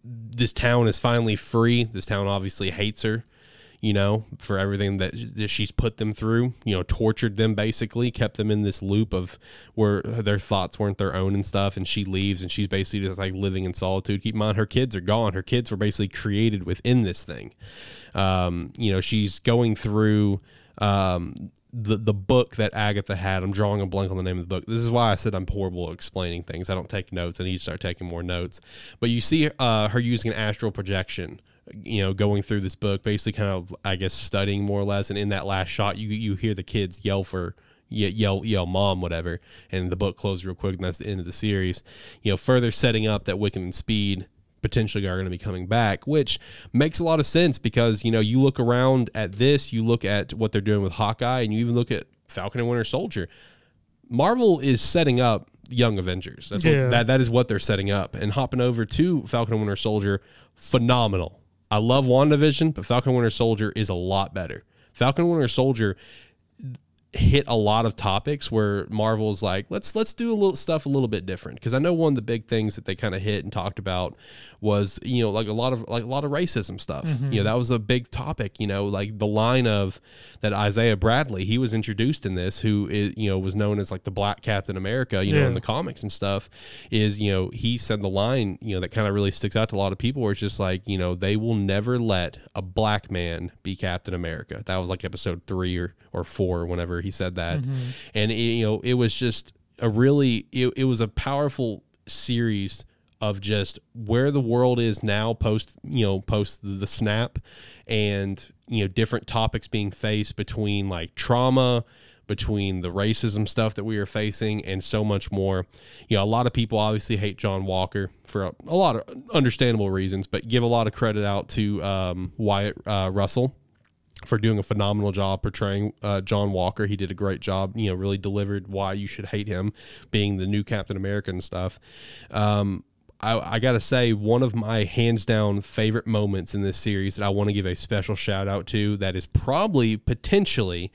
this town is finally free. This town obviously hates her, for everything that she's put them through, tortured them, basically kept them in this loop of where their thoughts weren't their own and stuff. And she leaves, and she's basically just living in solitude. Keep in mind, her kids are gone. Her kids were basically created within this thing. She's going through the book that Agatha had. I'm drawing a blank on the name of the book. This is why I said I'm horrible at explaining things. I don't take notes. I need to start taking more notes. But you see her using an astral projection, going through this book, basically kind of, I guess, studying more or less. And in that last shot, you hear the kids yell mom, whatever. And the book closes real quick, and that's the end of the series. Further setting up that Wiccan and Speed potentially are going to be coming back, which makes a lot of sense because, you look around at this, you look at what they're doing with Hawkeye, and you even look at Falcon and Winter Soldier. Marvel is setting up Young Avengers. That is what they're setting up. And hopping over to Falcon and Winter Soldier, phenomenal. I love WandaVision, but Falcon and Winter Soldier is a lot better. Falcon and Winter Soldier, hit a lot of topics where Marvel's like, let's do a little stuff a little bit different. Because I know one of the big things that they kind of hit and talked about was, you know, like a lot of racism stuff. You know, that was a big topic. You know, like the line of that Isaiah Bradley, he was introduced in this, who is, you know, was known as like the Black Captain America, you know, in the comics and stuff, is, you know, he said the line, you know, that kind of really sticks out to a lot of people, where it's just like, you know, they will never let a black man be Captain America. That was like episode 3 or 4, whenever he said that. And you know, it was just a really, it was a powerful series of just where the world is now post the snap, and, you know, different topics being faced between like trauma, between the racism stuff that we are facing, and so much more. You know, a lot of people obviously hate John Walker for a lot of understandable reasons, but give a lot of credit out to Wyatt Russell for doing a phenomenal job portraying John Walker. He did a great job, you know, really delivered why you should hate him being the new Captain America and stuff. I got to say, one of my hands down favorite moments in this series that I want to give a special shout out to, that is probably potentially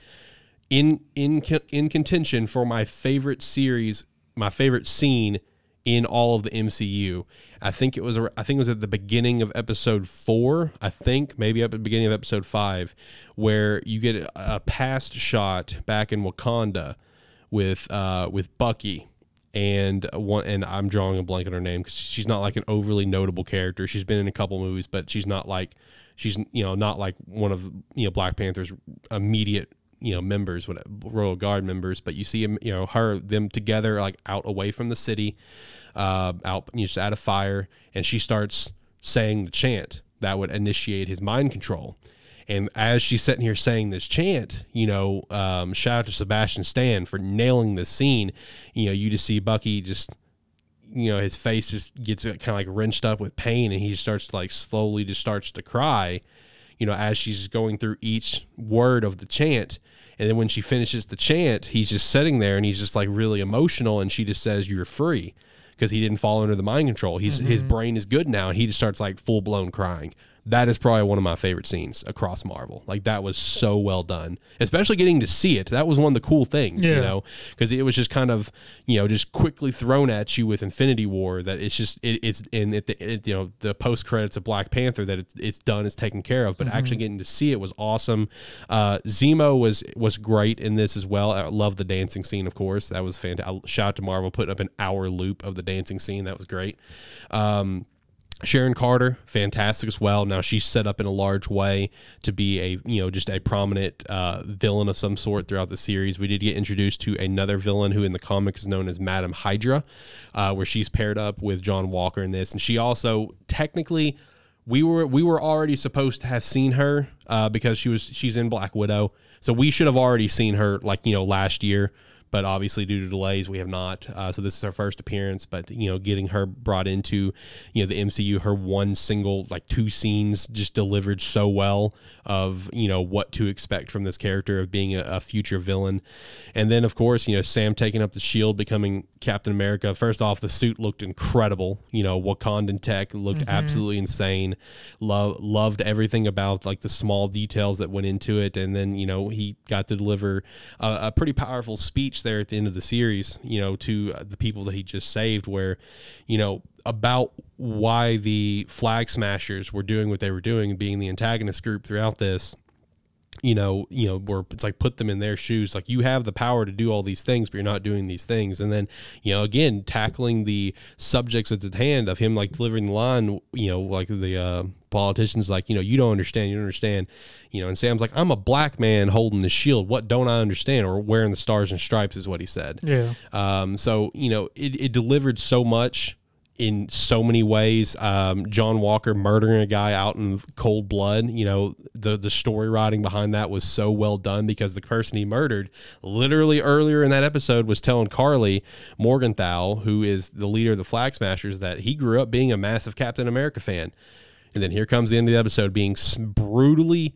in contention for my favorite series, my favorite scene in all of the MCU. I think it was at the beginning of episode 4, I think, maybe up at the beginning of episode 5, where you get a past shot back in Wakanda with Bucky. And I'm drawing a blank on her name because she's not like an overly notable character. She's been in a couple movies, but she's not like one of, you know, Black Panther's immediate, you know, members, Royal Guard members. But you see them, you know, them together, like out away from the city, out, you know, just at a fire, and she starts saying the chant that would initiate his mind control. And as she's sitting here saying this chant, you know, shout out to Sebastian Stan for nailing this scene. You know, you just see Bucky just, you know, his face just gets kind of like wrenched up with pain, and he starts to like slowly just starts to cry, you know, as she's going through each word of the chant. And then when she finishes the chant, he's just sitting there and he's just like really emotional, and she just says, "You're free," because he didn't fall under the mind control. His brain is good now, and he just starts like full blown crying. That is probably one of my favorite scenes across Marvel. Like, that was so well done, especially getting to see it. That was one of the cool things, you know, because it was just kind of, you know, just quickly thrown at you with Infinity War, that it's just, it's in you know, the post credits of Black Panther, that it's done, it's taken care of, but actually getting to see it was awesome. Zemo was great in this as well. I love the dancing scene, of course. That was fantastic. Shout out to Marvel putting up an hour loop of the dancing scene. That was great. Sharon Carter, fantastic as well. Now she's set up in a large way to be a, you know, just a prominent villain of some sort throughout the series. We did get introduced to another villain who in the comics is known as Madam Hydra, where she's paired up with John Walker in this, and she also technically we were already supposed to have seen her because she's in Black Widow, so we should have already seen her, like, you know, last year. But obviously, due to delays, we have not. So this is her first appearance. But, you know, getting her brought into, you know, the MCU, her one single, like 2 scenes just delivered so well of, you know, what to expect from this character of being a future villain. And then, of course, you know, Sam taking up the shield, becoming Captain America. First off, the suit looked incredible. You know, Wakandan tech looked absolutely insane. Loved everything about, like, the small details that went into it. And then, you know, he got to deliver a pretty powerful speech there at the end of the series, you know, to the people that he just saved, where, you know, about why the Flag Smashers were doing what they were doing, being the antagonist group throughout this, you know, where it's like, put them in their shoes. Like, you have the power to do all these things, but you're not doing these things. And then, you know, again, tackling the subjects at hand of him, like delivering the line, you know, like the politicians, like, you know, you don't understand, you know, and Sam's like, I'm a black man holding the shield. What don't I understand? Or wearing the stars and stripes is what he said. Yeah. So, you know, it delivered so much in so many ways. John Walker murdering a guy out in cold blood, you know, the story writing behind that was so well done, because the person he murdered literally earlier in that episode was telling Carly Morgenthau, who is the leader of the Flag Smashers, that he grew up being a massive Captain America fan. And then here comes the end of the episode, being brutally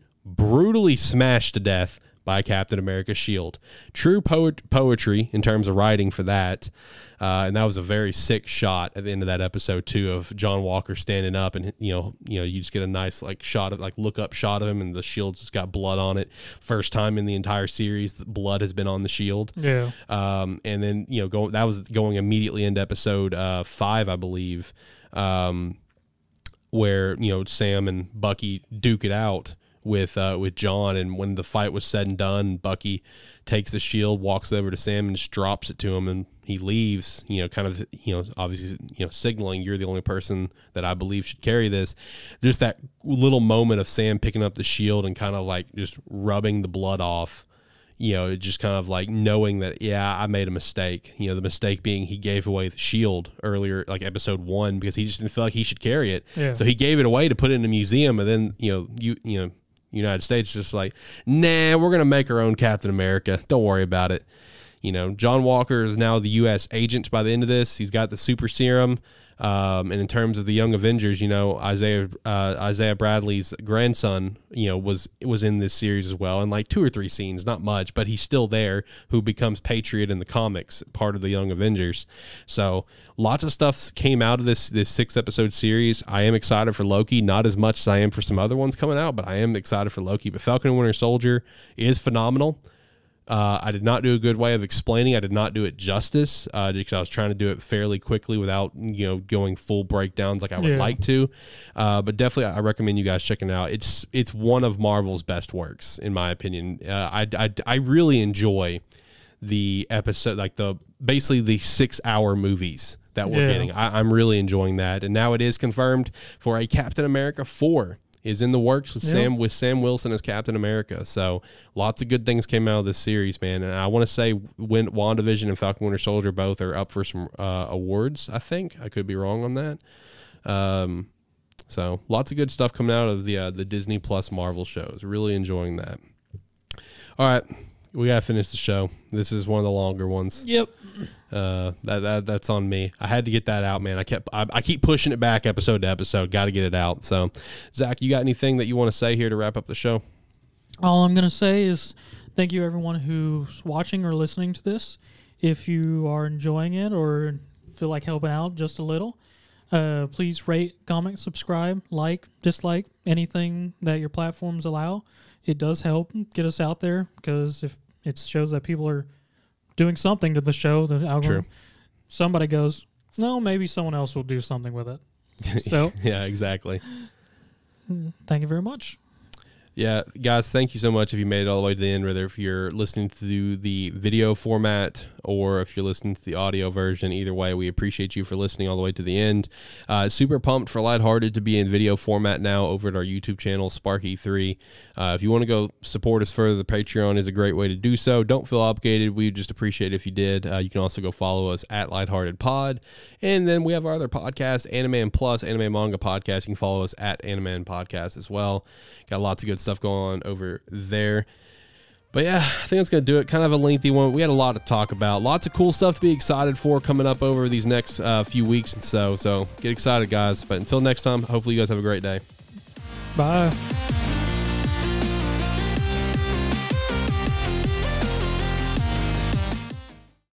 smashed to death by Captain America's shield. True poetry in terms of writing for that. And that was a very sick shot at the end of that episode too, of John Walker standing up, and you just get a nice like shot of like look up shot of him, and the shield's just got blood on it. First time in the entire series that blood has been on the shield. Yeah. And then that was going immediately into episode 5, I believe, where Sam and Bucky duke it out with John, and when the fight was said and done, Bucky takes the shield, walks over to Sam, and just drops it to him, and he leaves, obviously, signaling, you're the only person that I believe should carry this. There's that little moment of Sam picking up the shield and kind of like just rubbing the blood off, just kind of like knowing that, yeah, I made a mistake. The mistake being he gave away the shield earlier, like episode 1, because he just didn't feel like he should carry it. Yeah. So he gave it away to put it in a museum, and then, United States just like, nah, we're going to make our own Captain America. Don't worry about it. John Walker is now the U.S. agent by the end of this. He's got the super serum. And in terms of the Young Avengers, Isaiah Bradley's grandson, was in this series as well, and like 2 or 3 scenes, not much, but he's still there, who becomes Patriot in the comics, part of the Young Avengers. So lots of stuff came out of this 6-episode series. I am excited for Loki, not as much as I am for some other ones coming out, but I am excited for Loki. But Falcon and Winter Soldier is phenomenal. I did not do a good way of explaining. I did not do it justice because I was trying to do it fairly quickly without going full breakdowns like I would like to. But definitely, I recommend you guys checking it out. It's one of Marvel's best works, in my opinion. I really enjoy the episode, like basically the 6-hour movies that we're getting. I'm really enjoying that, and now it is confirmed for a Captain America 4. Is in the works with Sam Wilson as Captain America. So lots of good things came out of this series, man. And I want to say when WandaVision and Falcon Winter Soldier both are up for some awards, I think. I could be wrong on that. So lots of good stuff coming out of the Disney Plus Marvel shows. Really enjoying that. All right, we got to finish the show. This is one of the longer ones. Yep. That's on me. I had to get that out, man. I keep pushing it back episode to episode. Got to get it out. So, Zach, you got anything that you want to say here to wrap up the show? All I'm going to say is thank you, everyone who's watching or listening to this. If you are enjoying it or feel like helping out just a little, please rate, comment, subscribe, like, dislike, anything that your platforms allow. It does help get us out there, because if it shows that people are doing something to the show, the algorithm, somebody goes, no, maybe someone else will do something with it. So yeah, exactly. Thank you very much. Yeah, guys, thank you so much if you made it all the way to the end, whether if you're listening to the video format or if you're listening to the audio version. Either way, we appreciate you for listening all the way to the end. Super pumped for Lighthearted to be in video format now over at our YouTube channel, SparkE3. If you want to go support us further, the Patreon is a great way to do so. Don't feel obligated. We just appreciate it if you did. You can also go follow us at Lighthearted Pod. And then we have our other podcast, Animan Plus, Anime Manga Podcast. You can follow us at Animan Podcast as well. Got lots of good stuff going on over there. But yeah, I think that's going to do it. Kind of a lengthy one. We had a lot to talk about. Lots of cool stuff to be excited for coming up over these next few weeks and so get excited, guys. But until next time, hopefully you guys have a great day. Bye.